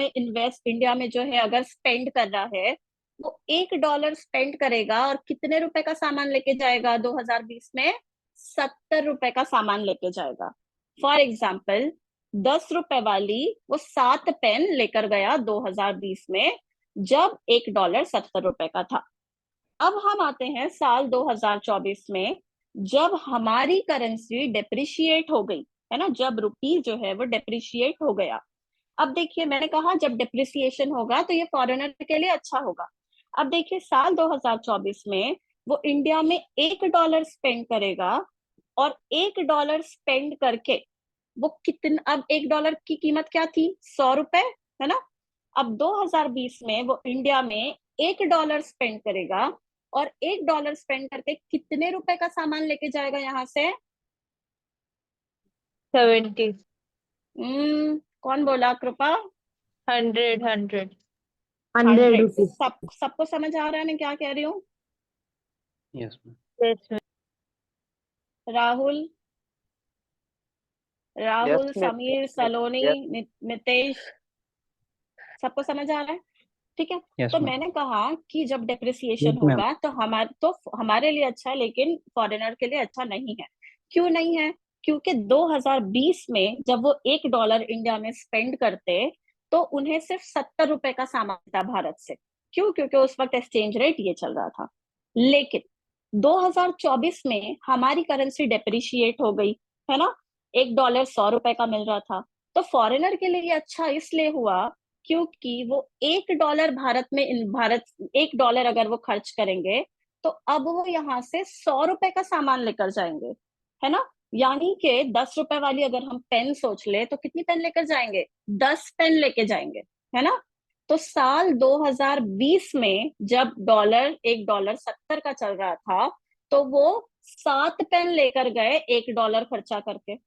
में जो है अगर स्पेंड कर रहा है, वो $1 स्पेंड करेगा और कितने रुपए का सामान लेके जाएगा 2020 में? 70 रुपए का सामान लेके जाएगा। फॉर एग्जाम्पल 10 रुपए वाली वो 7 पेन लेकर गया 2020 में, जब $1 70 रुपए का था। अब हम आते हैं साल 2024 में, जब हमारी करेंसी डेप्रिशिएट हो गई, है ना, जब रुपी जो है वो डेप्रिशिएट हो गया। अब देखिए, मैंने कहा जब डेप्रिसिएशन होगा तो ये फॉरेनर के लिए अच्छा होगा। अब देखिए साल 2024 में वो इंडिया में $1 स्पेंड करेगा, और $1 स्पेंड करके वो कितना, अब $1 की कीमत क्या थी? 100 रुपए, है ना। अब 2020 में वो इंडिया में $1 स्पेंड करेगा, और $1 स्पेंड करके कितने रुपए का सामान लेके जाएगा यहाँ से? 70, कौन बोला? कृपा। 100, 100। 100 100। रुपीज। सबको समझ आ रहा है मैं क्या कह रही हूँ? Yes ma'am. Yes, ma'am. Rahul, Rahul, Yes, Sameer, Saloni, yes, Nitesh, सबको समझ आ रहा है? ठीक है। यस तो मैम। मैंने कहा कि जब डेप्रिसिएशन Yes, ma'am. होगा तो हमारे लिए अच्छा है, लेकिन फॉरेनर के लिए अच्छा नहीं है। क्यों नहीं है? क्योंकि 2020 में जब वो $1 इंडिया में स्पेंड करते, तो उन्हें सिर्फ 70 रुपए का सामान था भारत से। क्यों? क्योंकि उस वक्त एक्सचेंज रेट ये चल रहा था। लेकिन 2024 में हमारी करेंसी डेप्रिशिएट हो गई, है ना। $1 100 रुपए का मिल रहा था। तो फॉरेनर के लिए अच्छा इसलिए हुआ क्योंकि वो $1 $1 अगर वो खर्च करेंगे, तो अब वो यहाँ से 100 रुपए का सामान लेकर जाएंगे, है ना। यानी कि 10 रुपए वाली अगर हम पेन सोच ले, तो कितनी पेन लेकर जाएंगे? 10 पेन लेके जाएंगे, है ना। तो साल 2020 में जब $1 70 का चल रहा था, तो वो 7 पेन लेकर गए $1 खर्चा करके।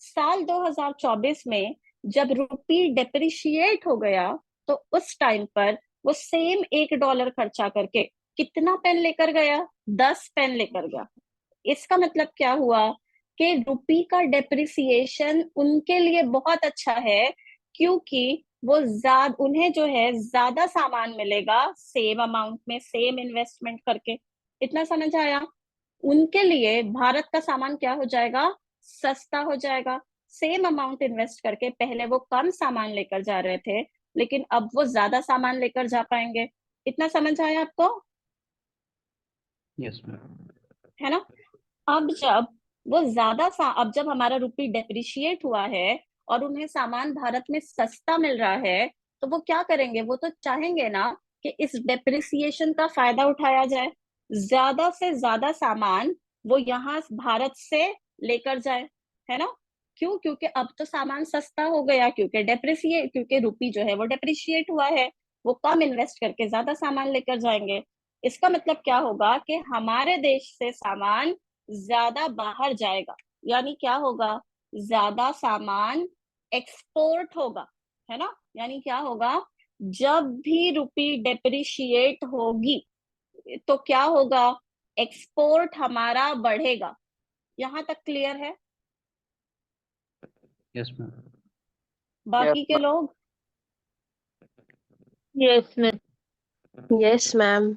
साल 2024 में जब रुपी डेप्रिशिएट हो गया, तो उस टाइम पर वो सेम $1 खर्चा करके कितना पेन लेकर गया? 10 पेन लेकर गया। इसका मतलब क्या हुआ कि रुपी का डेप्रिसिएशन उनके लिए बहुत अच्छा है, क्योंकि वो उन्हें जो है ज्यादा सामान मिलेगा सेम अमाउंट में, सेम इन्वेस्टमेंट करके। इतना समझ आया? उनके लिए भारत का सामान क्या हो जाएगा? सस्ता हो जाएगा। सेम अमाउंट इन्वेस्ट करके पहले वो कम सामान लेकर जा रहे थे, लेकिन अब वो ज्यादा सामान लेकर जा पाएंगे। इतना समझ आया आपको? Yes ma'am. है ना। अब जब हमारा रुपी डेप्रिशिएट हुआ है और उन्हें सामान भारत में सस्ता मिल रहा है, तो वो क्या करेंगे? वो तो चाहेंगे ना कि इस डेप्रिसिएशन का फायदा उठाया जाए, ज्यादा से ज्यादा सामान वो यहाँ भारत से लेकर जाए, है ना। क्यों? क्योंकि अब तो सामान सस्ता हो गया, क्योंकि रुपी जो है वो डेप्रिशिएट हुआ है। वो कम इन्वेस्ट करके ज्यादा सामान लेकर जाएंगे। इसका मतलब क्या होगा कि हमारे देश से सामान ज्यादा बाहर जाएगा। यानी क्या होगा? ज्यादा सामान एक्सपोर्ट होगा, है ना। यानी क्या होगा? जब भी रुपी डेप्रिशिएट होगी, तो क्या होगा? एक्सपोर्ट हमारा बढ़ेगा। यहाँ तक क्लियर है? Yes ma'am. बाकी के लोग? Yes, ma'am. Yes, ma'am.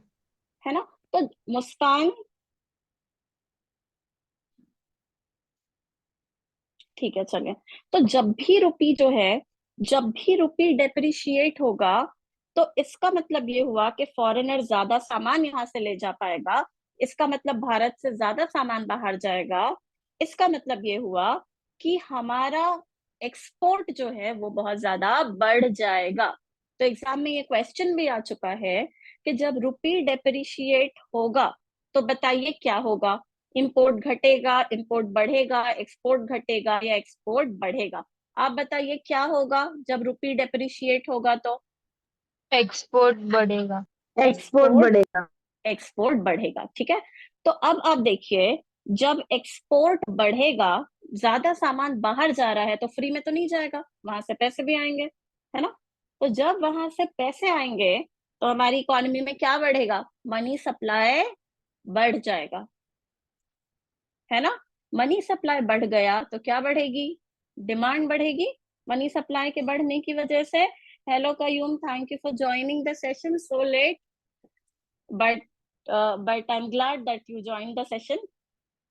है ना। तो मुस्कान, ठीक है, चलिए। तो जब भी रुपी डेप्रिशिएट होगा, तो इसका मतलब ये हुआ कि फॉरेनर ज्यादा सामान यहाँ से ले जा पाएगा। इसका मतलब भारत से ज्यादा सामान बाहर जाएगा। इसका मतलब ये हुआ कि हमारा एक्सपोर्ट जो है वो बहुत ज्यादा बढ़ जाएगा। तो एग्जाम में ये क्वेश्चन भी आ चुका है कि जब रुपी डेप्रिशिएट होगा, तो बताइए क्या होगा? इंपोर्ट घटेगा, इंपोर्ट बढ़ेगा, एक्सपोर्ट घटेगा या एक्सपोर्ट बढ़ेगा? आप बताइए क्या होगा जब रुपी डेप्रिशिएट होगा? तो एक्सपोर्ट बढ़ेगा। एक्सपोर्ट बढ़ेगा। एक्सपोर्ट बढ़ेगा, ठीक है। तो अब आप देखिए, जब एक्सपोर्ट बढ़ेगा, ज्यादा सामान बाहर जा रहा है तो फ्री में तो नहीं जाएगा, वहां से पैसे भी आएंगे, है ना। तो जब वहां से पैसे आएंगे तो हमारी इकोनॉमी में क्या बढ़ेगा, मनी सप्लाई बढ़ जाएगा, है ना। मनी सप्लाई बढ़ गया तो क्या बढ़ेगी, डिमांड बढ़ेगी। मनी सप्लाई के बढ़ने की वजह से, hello Qayyum, thank you for joining the session so late, but but I am glad that you join the session.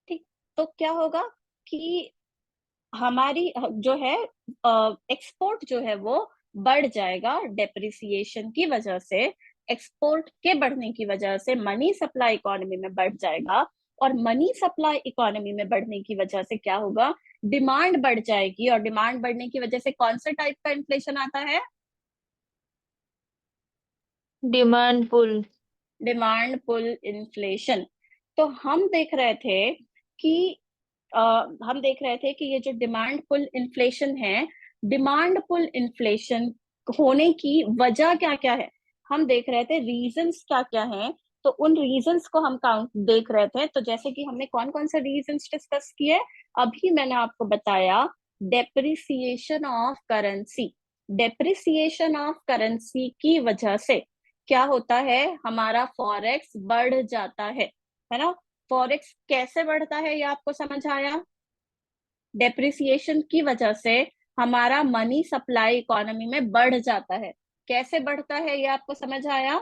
ठीक, तो क्या होगा कि हमारी जो है एक्सपोर्ट जो है वो बढ़ जाएगा डेप्रिसिएशन की वजह से। एक्सपोर्ट के बढ़ने की वजह से मनी सप्लाई इकोनॉमी में बढ़ जाएगा, और मनी सप्लाई इकोनॉमी में बढ़ने की वजह से क्या होगा, डिमांड बढ़ जाएगी, और डिमांड बढ़ने की वजह से कौन सा टाइप का इन्फ्लेशन आता है, demand pull. Demand pull inflation. तो हम देख रहे थे कि ये जो डिमांड पुल इन्फ्लेशन है, डिमांड पुल इन्फ्लेशन होने की वजह क्या क्या है, हम देख रहे थे रीजंस क्या क्या हैं। तो उन रीजंस को हम काउंट देख रहे थे। तो जैसे कि हमने कौन कौन से रीजंस डिस्कस किए, अभी मैंने आपको बताया, depreciation of currency. Depreciation of currency की वजह से क्या होता है, हमारा फॉरेक्स बढ़ जाता है ना। फॉरेक्स कैसे बढ़ता है ये आपको समझ आया, डेप्रिसिएशन की वजह से हमारा मनी सप्लाई इकोनॉमी में बढ़ जाता है। कैसे बढ़ता है ये आपको समझ आया,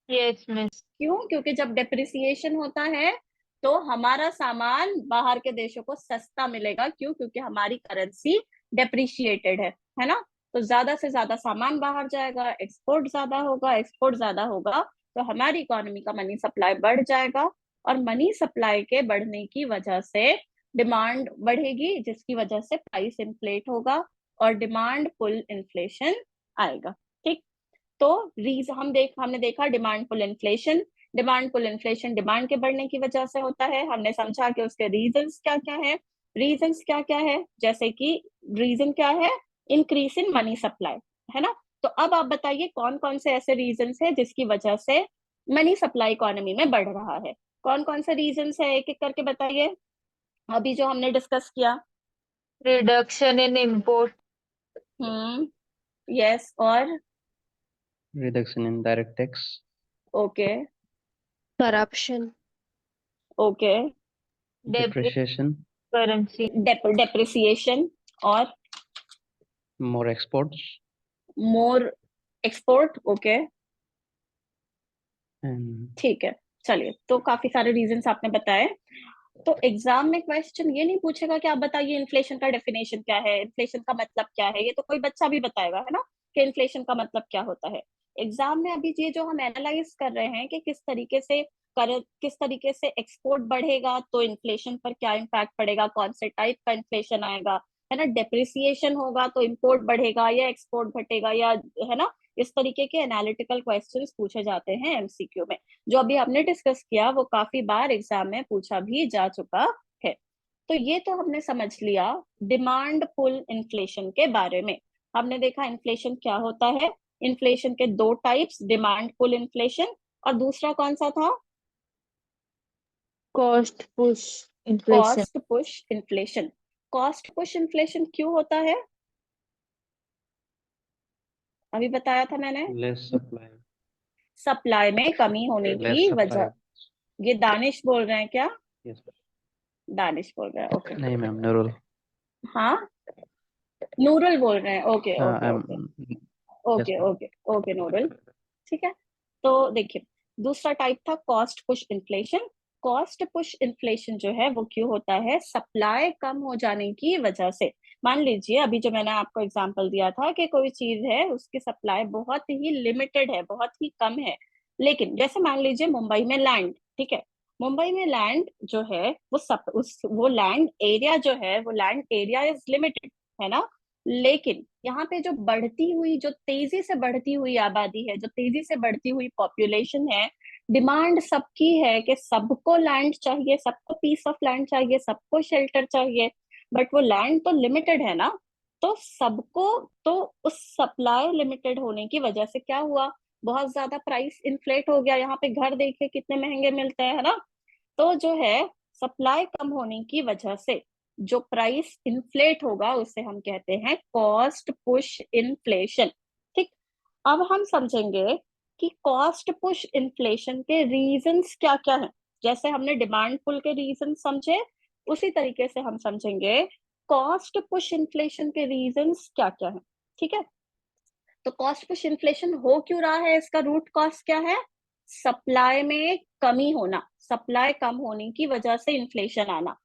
यस मिस। क्यों, क्योंकि जब डेप्रिसिएशन होता है तो हमारा सामान बाहर के देशों को सस्ता मिलेगा, क्यों, क्योंकि हमारी करेंसी डेप्रिशिएटेड है ना। तो ज्यादा से ज्यादा सामान बाहर जाएगा, एक्सपोर्ट ज्यादा होगा, एक्सपोर्ट ज्यादा होगा तो हमारी इकोनॉमी का मनी सप्लाई बढ़ जाएगा, और मनी सप्लाई के बढ़ने की वजह से डिमांड बढ़ेगी, जिसकी वजह से प्राइस इन्फ्लेट होगा और डिमांड पुल इन्फ्लेशन आएगा। ठीक, तो हमने देखा demand pull inflation. Demand pull inflation demand के बढ़ने की वजह से होता है। हमने समझा कि उसके रीजंस क्या क्या है। रीजंस क्या क्या है, जैसे कि रीजन क्या है, इंक्रीज इन मनी सप्लाई, है ना। तो अब आप बताइए कौन कौन से ऐसे रीजंस है जिसकी वजह से मनी सप्लाई इकोनॉमी में बढ़ रहा है, कौन कौन से रीजंस है, एक एक करके बताइए अभी जो हमने डिस्कस किया। Reduction in import. यस, और Reduction in direct tax, okay, corruption. Okay, depreciation, currency. Depreciation, और more exports, more export, okay, and ठीक है। चलिए, तो काफी सारे रीजंस आपने बताए। तो एग्जाम में क्वेश्चन ये नहीं पूछेगा कि आप बताइए इन्फ्लेशन का डेफिनेशन क्या है, इन्फ्लेशन का मतलब क्या है, ये तो कोई बच्चा भी बताएगा, है ना, कि इन्फ्लेशन का मतलब क्या होता है। एग्जाम में अभी ये जो हम एनालाइज कर रहे हैं कि किस तरीके से एक्सपोर्ट बढ़ेगा तो इन्फ्लेशन पर क्या इम्पैक्ट पड़ेगा, कौन से टाइप का इन्फ्लेशन आएगा, है ना, डेप्रिसिएशन होगा तो इम्पोर्ट बढ़ेगा या एक्सपोर्ट घटेगा, या, है ना, इस तरीके के एनालिटिकल क्वेश्चंस पूछे जाते हैं एमसीक्यू में। जो अभी हमने डिस्कस किया वो काफी बार एग्जाम में पूछा भी जा चुका है। तो ये तो हमने समझ लिया डिमांड पुल इन्फ्लेशन के बारे में। हमने देखा इन्फ्लेशन क्या होता है, इन्फ्लेशन के दो टाइप्स, डिमांड पुल इन्फ्लेशन, और दूसरा कौन सा था, cost push inflation. Cost push inflation. Cost push inflation क्यों होता है, अभी बताया था मैंने, less supply, सप्लाई में कमी होने less की supply. वजह। ये दानिश बोल रहे हैं क्या, Yes, दानिश बोल रहे हैं, ओके। नहीं मैम, Nurul. हाँ, नूरल बोल रहे हैं, okay okay I'm okay yes okay ma'am. Okay okay Nurul, ठीक है। तो देखिए, दूसरा टाइप था cost push inflation. Cost push inflation जो है वो क्यों होता है, सप्लाई कम हो जाने की वजह से। मान लीजिए अभी जो मैंने आपको एग्जांपल दिया था कि कोई चीज है उसकी सप्लाई बहुत ही लिमिटेड है, बहुत ही कम है, लेकिन जैसे मान लीजिए मुंबई में लैंड, ठीक है, मुंबई में लैंड जो है वो लैंड एरिया जो है, वो लैंड एरिया इज लिमिटेड, है ना। लेकिन यहाँ पे जो बढ़ती हुई, जो तेजी से बढ़ती हुई आबादी है, जो तेजी से बढ़ती हुई पॉपुलेशन है, डिमांड सबकी है कि सबको लैंड चाहिए, सबको पीस ऑफ लैंड चाहिए, सबको शेल्टर चाहिए, बट वो लैंड तो लिमिटेड है ना। तो क्या होगा, जो लैंड एरिया है वो तो सबको, तो उस सप्लाई लिमिटेड होने की वजह से क्या हुआ, बहुत ज्यादा प्राइस इन्फ्लेट हो गया। यहाँ पे घर देखिए कितने महंगे मिलते हैं, है ना। तो जो है सप्लाई कम होने की वजह से जो प्राइस इन्फ्लेट होगा उसे हम कहते हैं कॉस्ट पुश इन्फ्लेशन। ठीक, अब हम समझेंगे कि कॉस्ट पुश इन्फ्लेशन के रीजंस क्या क्या हैं। जैसे हमने डिमांड पुल के रीजन समझे, उसी तरीके से हम समझेंगे कॉस्ट पुश इन्फ्लेशन के रीजंस क्या क्या हैं। ठीक है, तो कॉस्ट पुश इन्फ्लेशन हो क्यों रहा है, इसका रूट कॉज क्या है, सप्लाई में कमी होना, सप्लाई कम होने की वजह से इन्फ्लेशन आना।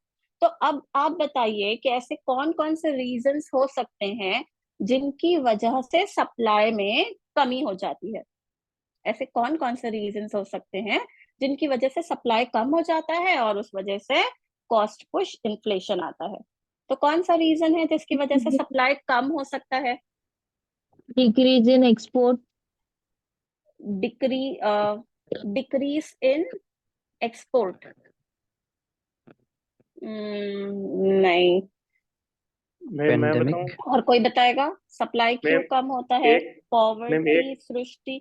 तो अब आप बताइए कि ऐसे कौन कौन से रीजंस हो सकते हैं जिनकी वजह से सप्लाई में कमी हो जाती है। ऐसे कौन कौन से रीजंस हो सकते हैं जिनकी वजह से सप्लाई कम हो जाता है और उस वजह से कॉस्ट पुश इन्फ्लेशन आता है। तो कौन सा रीजन है जिसकी वजह से सप्लाई कम हो सकता है। Decrease in export. Decree decrease in export, नहीं। मैं Pandemic. बताऊं। और कोई बताएगा सप्लाई क्यों मैम कम होता है। एक मैम पॉवर्टी, एक सृष्टि,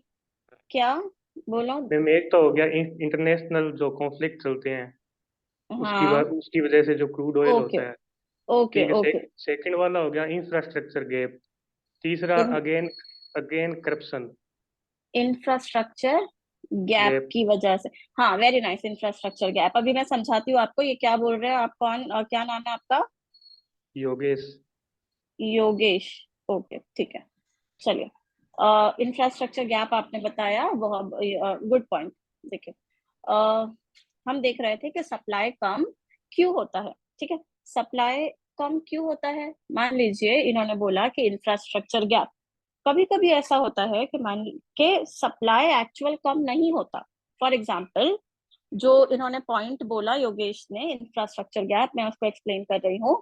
क्या बोलो। मैम एक तो हो गया इंटरनेशनल जो कॉन्फ्लिक्ट चलते हैं, हाँ, उसकी वजह से जो क्रूड ऑयल ओके होता है। ओके ठीक है, ओके। सेकंड वाला हो गया इंफ्रास्ट्रक्चर गैप। तीसरा again again corruption infrastructure gap gap. की वजह से, हाँ वेरी नाइस, इंफ्रास्ट्रक्चर गैप। अभी मैं समझाती हूँ आपको, ये क्या बोल रहे हैं आप, कौन और क्या नाम है आपका। योगेश। योगेश, ओके ठीक है। चलिए, इंफ्रास्ट्रक्चर गैप आपने बताया, बहुत गुड पॉइंट। देखिए, हम देख रहे थे कि सप्लाई कम क्यों होता है। ठीक है, सप्लाई कम क्यों होता है, मान लीजिए इन्होंने बोला कि इंफ्रास्ट्रक्चर गैप। कभी कभी ऐसा होता है कि मान के सप्लाई एक्चुअल कम नहीं होता। फॉर एग्जाम्पल, जो इन्होंने पॉइंट बोला योगेश ने इंफ्रास्ट्रक्चर गैप, मैं उसको एक्सप्लेन कर रही हूँ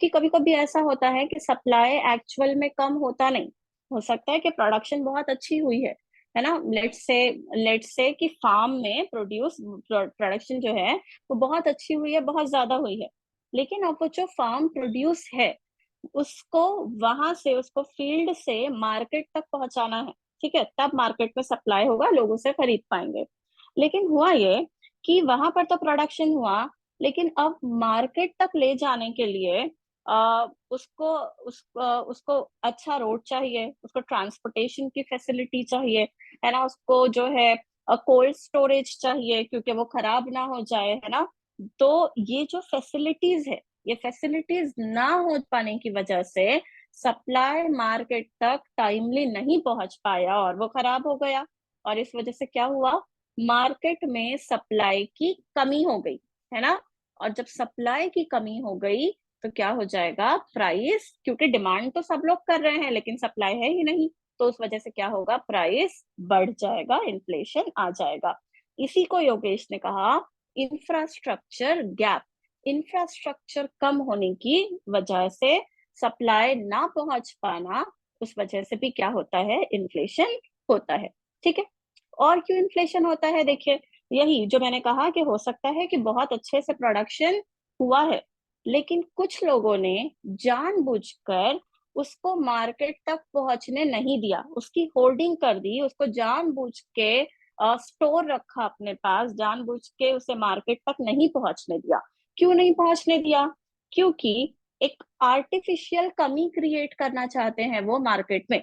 कि कभी कभी ऐसा होता है कि सप्लाई एक्चुअल में कम होता नहीं। हो सकता है कि प्रोडक्शन बहुत अच्छी हुई है ना। लेट्स से कि फार्म में प्रोडक्शन जो है वो बहुत अच्छी हुई है, बहुत ज्यादा हुई है। लेकिन अब वो जो फार्म प्रोड्यूस है उसको वहां से, उसको फील्ड से मार्केट तक पहुंचाना है। ठीक है, तब मार्केट में सप्लाई होगा, लोग उसे खरीद पाएंगे। लेकिन हुआ ये कि वहां पर तो प्रोडक्शन हुआ, लेकिन अब मार्केट तक ले जाने के लिए उसको अच्छा रोड चाहिए, उसको ट्रांसपोर्टेशन की फैसिलिटी चाहिए, है ना। उसको जो है कोल्ड स्टोरेज चाहिए क्योंकि वो खराब ना हो जाए, है ना। तो ये जो फैसिलिटीज है, ये फैसिलिटीज ना हो पाने की वजह से सप्लाई मार्केट तक टाइमली नहीं पहुंच पाया और वो खराब हो गया। और इस वजह से क्या हुआ, मार्केट में सप्लाई की कमी हो गई, है ना। और जब सप्लाई की कमी हो गई तो क्या हो जाएगा, प्राइस, क्योंकि डिमांड तो सब लोग कर रहे हैं लेकिन सप्लाई है ही नहीं, तो उस वजह से क्या होगा, प्राइस बढ़ जाएगा, इन्फ्लेशन आ जाएगा। इसी को योगेश ने कहा इंफ्रास्ट्रक्चर गैप। इंफ्रास्ट्रक्चर कम होने की वजह से सप्लाई ना पहुंच पाना, उस वजह से भी क्या होता है, इन्फ्लेशन होता है। ठीक है, और क्यों इन्फ्लेशन होता है, देखिए यही जो मैंने कहा कि हो सकता है कि बहुत अच्छे से प्रोडक्शन हुआ है लेकिन कुछ लोगों ने जानबूझकर उसको मार्केट तक पहुंचने नहीं दिया, उसकी होर्डिंग कर दी, उसको जानबूझ के स्टोर रखा अपने पास, जानबूझ के उसे मार्केट तक नहीं पहुंचने दिया। क्यों नहीं पहुंचने दिया, क्योंकि एक आर्टिफिशियल कमी क्रिएट करना चाहते हैं वो मार्केट में।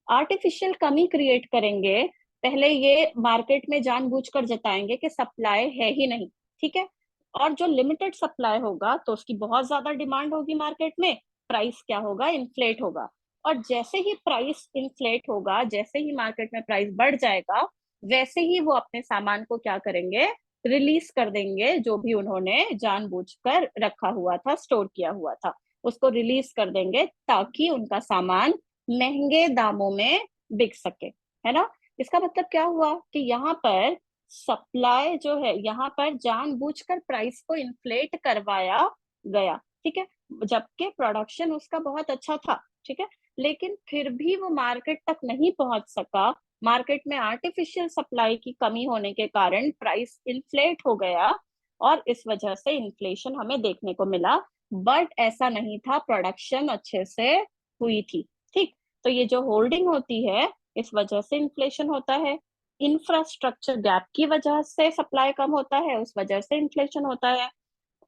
आर्टिफिशियल कमी क्रिएट करेंगे, पहले ये मार्केट में जानबूझकर जताएंगे कि सप्लाई है ही नहीं। ठीक है, और जो लिमिटेड सप्लाई होगा तो उसकी बहुत ज्यादा डिमांड होगी मार्केट में, प्राइस क्या होगा, इन्फ्लेट होगा। और जैसे ही प्राइस इन्फ्लेट होगा, जैसे ही मार्केट में प्राइस बढ़ जाएगा, वैसे ही वो अपने सामान को क्या करेंगे, रिलीज कर देंगे, जो भी उन्होंने जानबूझकर रखा हुआ था, स्टोर किया हुआ था, उसको रिलीज कर देंगे ताकि उनका सामान महंगे दामों में बिक सके, है ना। इसका मतलब क्या हुआ कि यहाँ पर सप्लाई जो है, यहाँ पर जानबूझकर प्राइस को इन्फ्लेट करवाया गया। ठीक है, जबकि प्रोडक्शन उसका बहुत अच्छा था। ठीक है, लेकिन फिर भी वो मार्केट तक नहीं पहुंच सका, मार्केट में आर्टिफिशियल सप्लाई की कमी होने के कारण प्राइस इन्फ्लेट हो गया और इस वजह से इन्फ्लेशन हमें देखने को मिला। बट ऐसा नहीं था, प्रोडक्शन अच्छे से हुई थी, ठीक। तो ये जो होल्डिंग होती है इस वजह से इन्फ्लेशन होता है। इंफ्रास्ट्रक्चर गैप की वजह से सप्लाई कम होता है, उस वजह से इन्फ्लेशन होता है।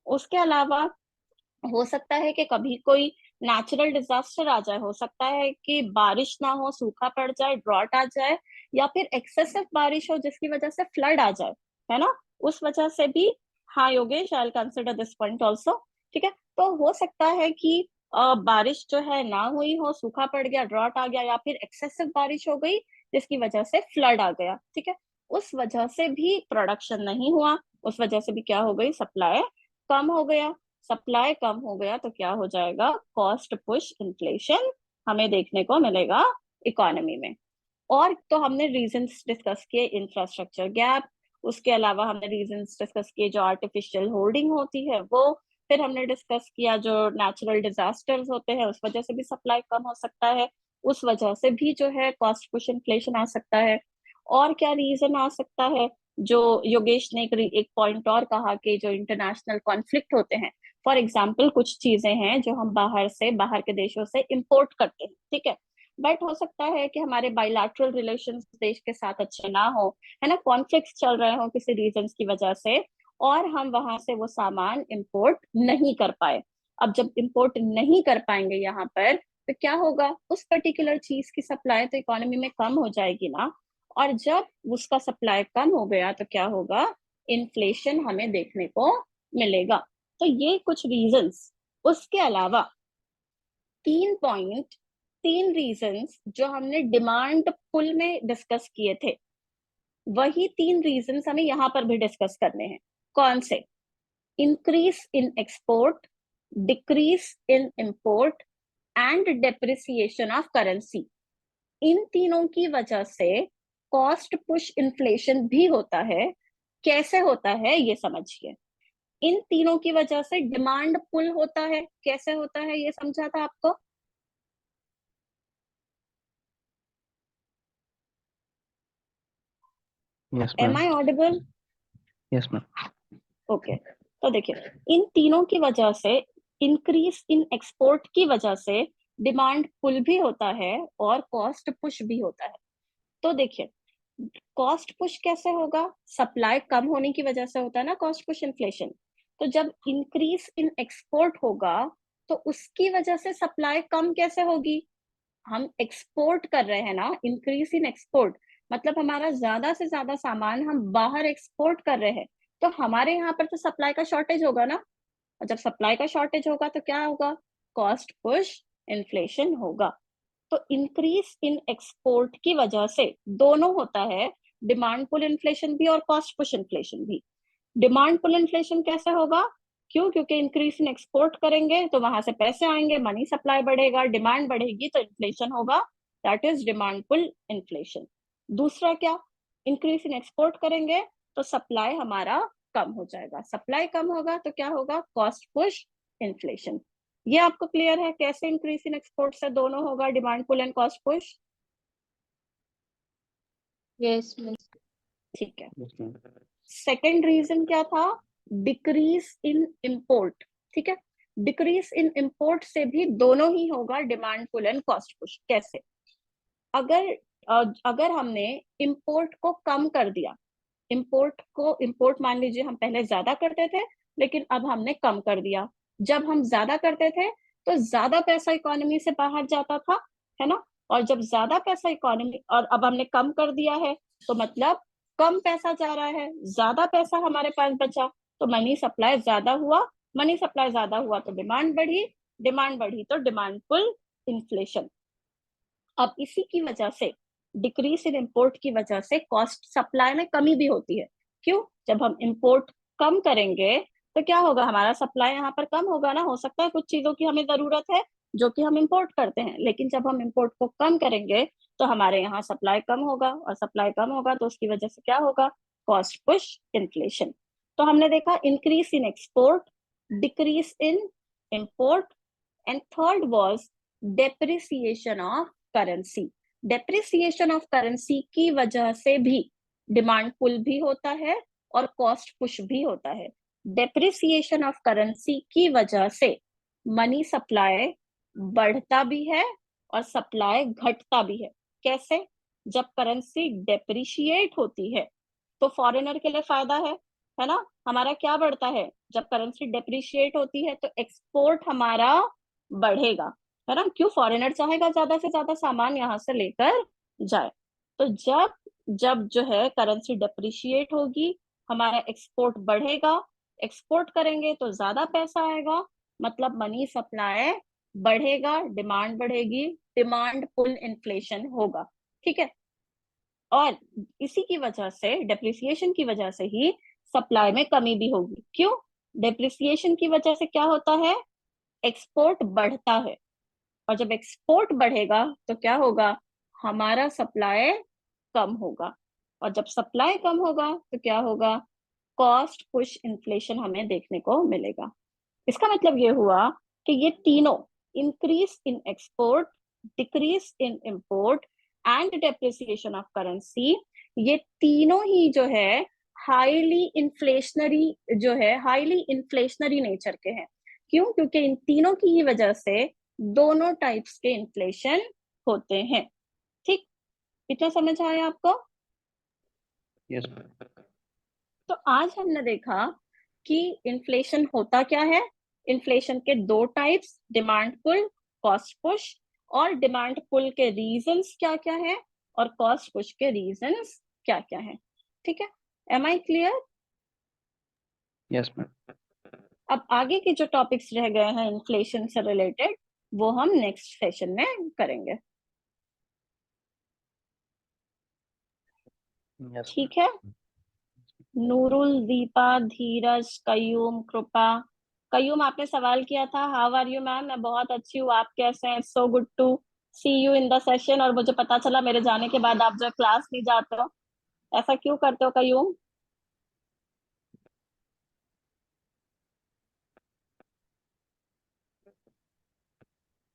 उसके अलावा हो सकता है कि कभी कोई नेचुरल डिजास्टर आ जाए, हो सकता है कि बारिश ना हो, सूखा पड़ जाए, ड्रॉट आ जाए, या फिर एक्सेसिव बारिश हो जिसकी वजह से फ्लड आ जाए, है ना, उस वजह से भी। हाँ Yogesh, I will consider this point also. ठीक है, तो हो सकता है कि बारिश जो है ना हुई हो, सूखा पड़ गया, ड्रॉट आ गया, या फिर एक्सेसिव बारिश हो गई जिसकी वजह से फ्लड आ गया, ठीक है। उस वजह से भी प्रोडक्शन नहीं हुआ, उस वजह से भी क्या हो गई, सप्लाई कम हो गया। सप्लाई कम हो गया तो क्या हो जाएगा, कॉस्ट पुश इन्फ्लेशन हमें देखने को मिलेगा इकोनॉमी में। और तो हमने रीजंस डिस्कस किए, इंफ्रास्ट्रक्चर गैप, उसके अलावा हमने रीजंस डिस्कस किए जो आर्टिफिशियल होल्डिंग होती है वो, फिर हमने डिस्कस किया जो नेचुरल डिजास्टर्स होते हैं उस वजह से भी सप्लाई कम हो सकता है, उस वजह से भी जो है कॉस्ट पुश इन्फ्लेशन आ सकता है। और क्या रीजन आ सकता है, जो योगेश ने एक पॉइंट और कहा कि जो इंटरनेशनल कॉन्फ्लिक्ट होते हैं, फॉर एग्जाम्पल कुछ चीजें हैं जो हम बाहर के देशों से इंपोर्ट करते हैं, ठीक है, बट हो सकता है कि हमारे बायलैटरल रिलेशंस देश के साथ अच्छे ना हो, है ना, कॉन्फ्लिक्ट्स चल रहे हो किसी रीजंस की वजह से, और हम वहां से वो सामान इंपोर्ट नहीं कर पाए। अब जब इंपोर्ट नहीं कर पाएंगे यहाँ पर, तो क्या होगा, उस पर्टिकुलर चीज की सप्लाई तो इकोनॉमी में कम हो जाएगी ना, और जब उसका सप्लाई कम हो गया तो क्या होगा, इन्फ्लेशन हमें देखने को मिलेगा। तो ये कुछ रीजंस। उसके अलावा 3 रीजंस जो हमने डिमांड पुल में डिस्कस किए थे, वही 3 रीजंस हमें यहाँ पर भी डिस्कस करने हैं। कौन से, increase in export, decrease in import and depreciation of currency. इन तीनों की वजह से कॉस्ट पुश इन्फ्लेशन भी होता है। कैसे होता है ये समझिए। इन तीनों की वजह से डिमांड पुल होता है, कैसे होता है ये समझा था आपको। Yes, am ma'am. I audible? Yes, ma'am. Okay, तो देखिए इन तीनों की वजह से, इंक्रीज इन एक्सपोर्ट की वजह से डिमांड पुल भी होता है और कॉस्ट पुश भी होता है। तो देखिए कॉस्ट पुश कैसे होगा, सप्लाई कम होने की वजह से होता है ना कॉस्ट पुश इन्फ्लेशन। तो जब इंक्रीज इन एक्सपोर्ट होगा तो उसकी वजह से सप्लाई कम कैसे होगी, हम एक्सपोर्ट कर रहे हैं ना, इंक्रीज इन एक्सपोर्ट मतलब हमारा ज्यादा से ज्यादा सामान हम बाहर एक्सपोर्ट कर रहे हैं, तो हमारे यहाँ पर तो सप्लाई का शॉर्टेज होगा ना, और जब सप्लाई का शॉर्टेज होगा तो क्या होगा, कॉस्ट पुश इन्फ्लेशन होगा। तो इंक्रीज इन एक्सपोर्ट की वजह से दोनों होता है, डिमांड पुल इन्फ्लेशन भी और कॉस्ट पुश इन्फ्लेशन भी। डिमांड पुल इन्फ्लेशन कैसे होगा, क्यों, क्योंकि इंक्रीज इन एक्सपोर्ट करेंगे तो वहां से पैसे आएंगे, मनी सप्लाई बढ़ेगा, डिमांड बढ़ेगी तो इन्फ्लेशन होगा, that is demand pull inflation. दूसरा क्या, इंक्रीज इन एक्सपोर्ट करेंगे तो सप्लाई हमारा कम हो जाएगा, सप्लाई कम होगा तो क्या होगा, कॉस्ट पुश इन्फ्लेशन। ये आपको क्लियर है कैसे इंक्रीज इन एक्सपोर्ट से दोनों होगा, demand pull and cost push. Yes, miss. ठीक है। Yes, ma'am. सेकेंड रीजन क्या था, डिक्रीज इन इंपोर्ट, ठीक है, डिक्रीज इन इंपोर्ट से भी दोनों ही होगा, demand pull and cost push. कैसे, अगर हमने इंपोर्ट को कम कर दिया, इंपोर्ट मान लीजिए हम पहले ज्यादा करते थे लेकिन अब हमने कम कर दिया, जब हम ज्यादा करते थे तो ज्यादा पैसा इकोनॉमी से बाहर जाता था, है ना, और जब ज्यादा पैसा इकोनॉमी, और अब हमने कम कर दिया है तो मतलब कम पैसा जा रहा है, ज्यादा पैसा हमारे पास बचा, तो मनी सप्लाई ज्यादा हुआ, मनी सप्लाई ज्यादा हुआ तो डिमांड बढ़ी, डिमांड बढ़ी तो डिमांड पुल इन्फ्लेशन। अब इसी की वजह से, डिक्रीज इन इंपोर्ट की वजह से कॉस्ट सप्लाई में कमी भी होती है। क्यों, जब हम इंपोर्ट कम करेंगे तो क्या होगा, हमारा सप्लाई यहाँ पर कम होगा ना, हो सकता है कुछ चीजों की हमें जरूरत है जो कि हम इंपोर्ट करते हैं, लेकिन जब हम इंपोर्ट को कम करेंगे तो हमारे यहाँ सप्लाई कम होगा, और सप्लाई कम होगा तो उसकी वजह से क्या होगा, कॉस्ट पुश इन्फ्लेशन। तो हमने देखा increase in export, decrease in import, and third was depreciation of currency. Depreciation of currency की वजह से भी डिमांड पुल भी होता है और कॉस्ट पुश भी होता है। डेप्रिसिएशन ऑफ करेंसी की वजह से मनी सप्लाई बढ़ता भी है और सप्लाई घटता भी है। कैसे? जब करेंसी डेप्रिशिएट होती है तो फॉरेनर के लिए फायदा है ना। हमारा क्या बढ़ता है? जब करेंसी डेप्रिशिएट होती है तो एक्सपोर्ट हमारा बढ़ेगा, है ना। क्यों? फॉरेनर चाहेगा ज्यादा से ज्यादा सामान यहाँ से लेकर जाए। तो जब जब जो है करेंसी डेप्रिशिएट होगी, हमारा एक्सपोर्ट बढ़ेगा। एक्सपोर्ट करेंगे तो ज्यादा पैसा आएगा, मतलब मनी सप्लाई बढ़ेगा, डिमांड बढ़ेगी, डिमांड पुल इन्फ्लेशन होगा। ठीक है। और इसी की वजह से, डेप्रिसिएशन की वजह से ही सप्लाई में कमी भी होगी। क्यों? डेप्रिसिएशन की वजह से क्या होता है? एक्सपोर्ट बढ़ता है, और जब एक्सपोर्ट बढ़ेगा तो क्या होगा? हमारा सप्लाई कम होगा, और जब सप्लाई कम होगा तो क्या होगा? कॉस्ट पुश इन्फ्लेशन हमें देखने को मिलेगा। इसका मतलब ये हुआ कि ये तीनों, increase in export, decrease in import and depreciation of currency, ये तीनों ही जो है हाईली इन्फ्लेशनरी, जो है हाईली इन्फ्लेशनरी नेचर के हैं। क्यों? क्योंकि इन तीनों की ही वजह से दोनों टाइप्स के इन्फ्लेशन होते हैं। ठीक, इतना समझ आया आपको? Yes, ma'am. तो आज हमने देखा कि इन्फ्लेशन होता क्या है। इन्फ्लेशन के दो types, demand pull, cost push, और डिमांड पुल के रीजंस क्या क्या है और कॉस्ट पुश के रीजंस क्या क्या है। ठीक है, M I clear? Yes, ma'am. अब आगे के जो टॉपिक्स रह गए हैं इन्फ्लेशन से रिलेटेड, वो हम नेक्स्ट सेशन में करेंगे। Yes, ठीक है। नूरुल, दीपा, धीरज, कयूम, कृपा। कयूम, आपने सवाल किया था हाउ आर यू मैम। मैं बहुत अच्छी हूँ, आप कैसे हैं? So good to see you in the session. और मुझे पता चला मेरे जाने के बाद आप जो क्लास नहीं जाते हो, ऐसा क्यों करते हो कयूम?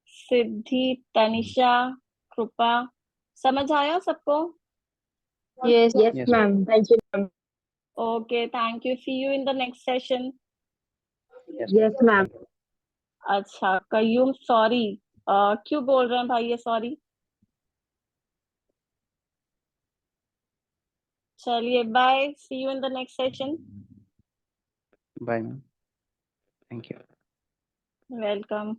सिद्धि, तनिषा, कृपा, समझ आया सबको? Yes. Yes, Yes, ma'am. Thank you, ma'am. Okay, thank you, see you in the next session. yes, Yes, ma'am. अच्छा कयूम, सॉरी, क्यों बोल रहे हैं भाई ये सॉरी? चलिए bye, see you in the next session. Bye, ma'am. Thank you. Welcome.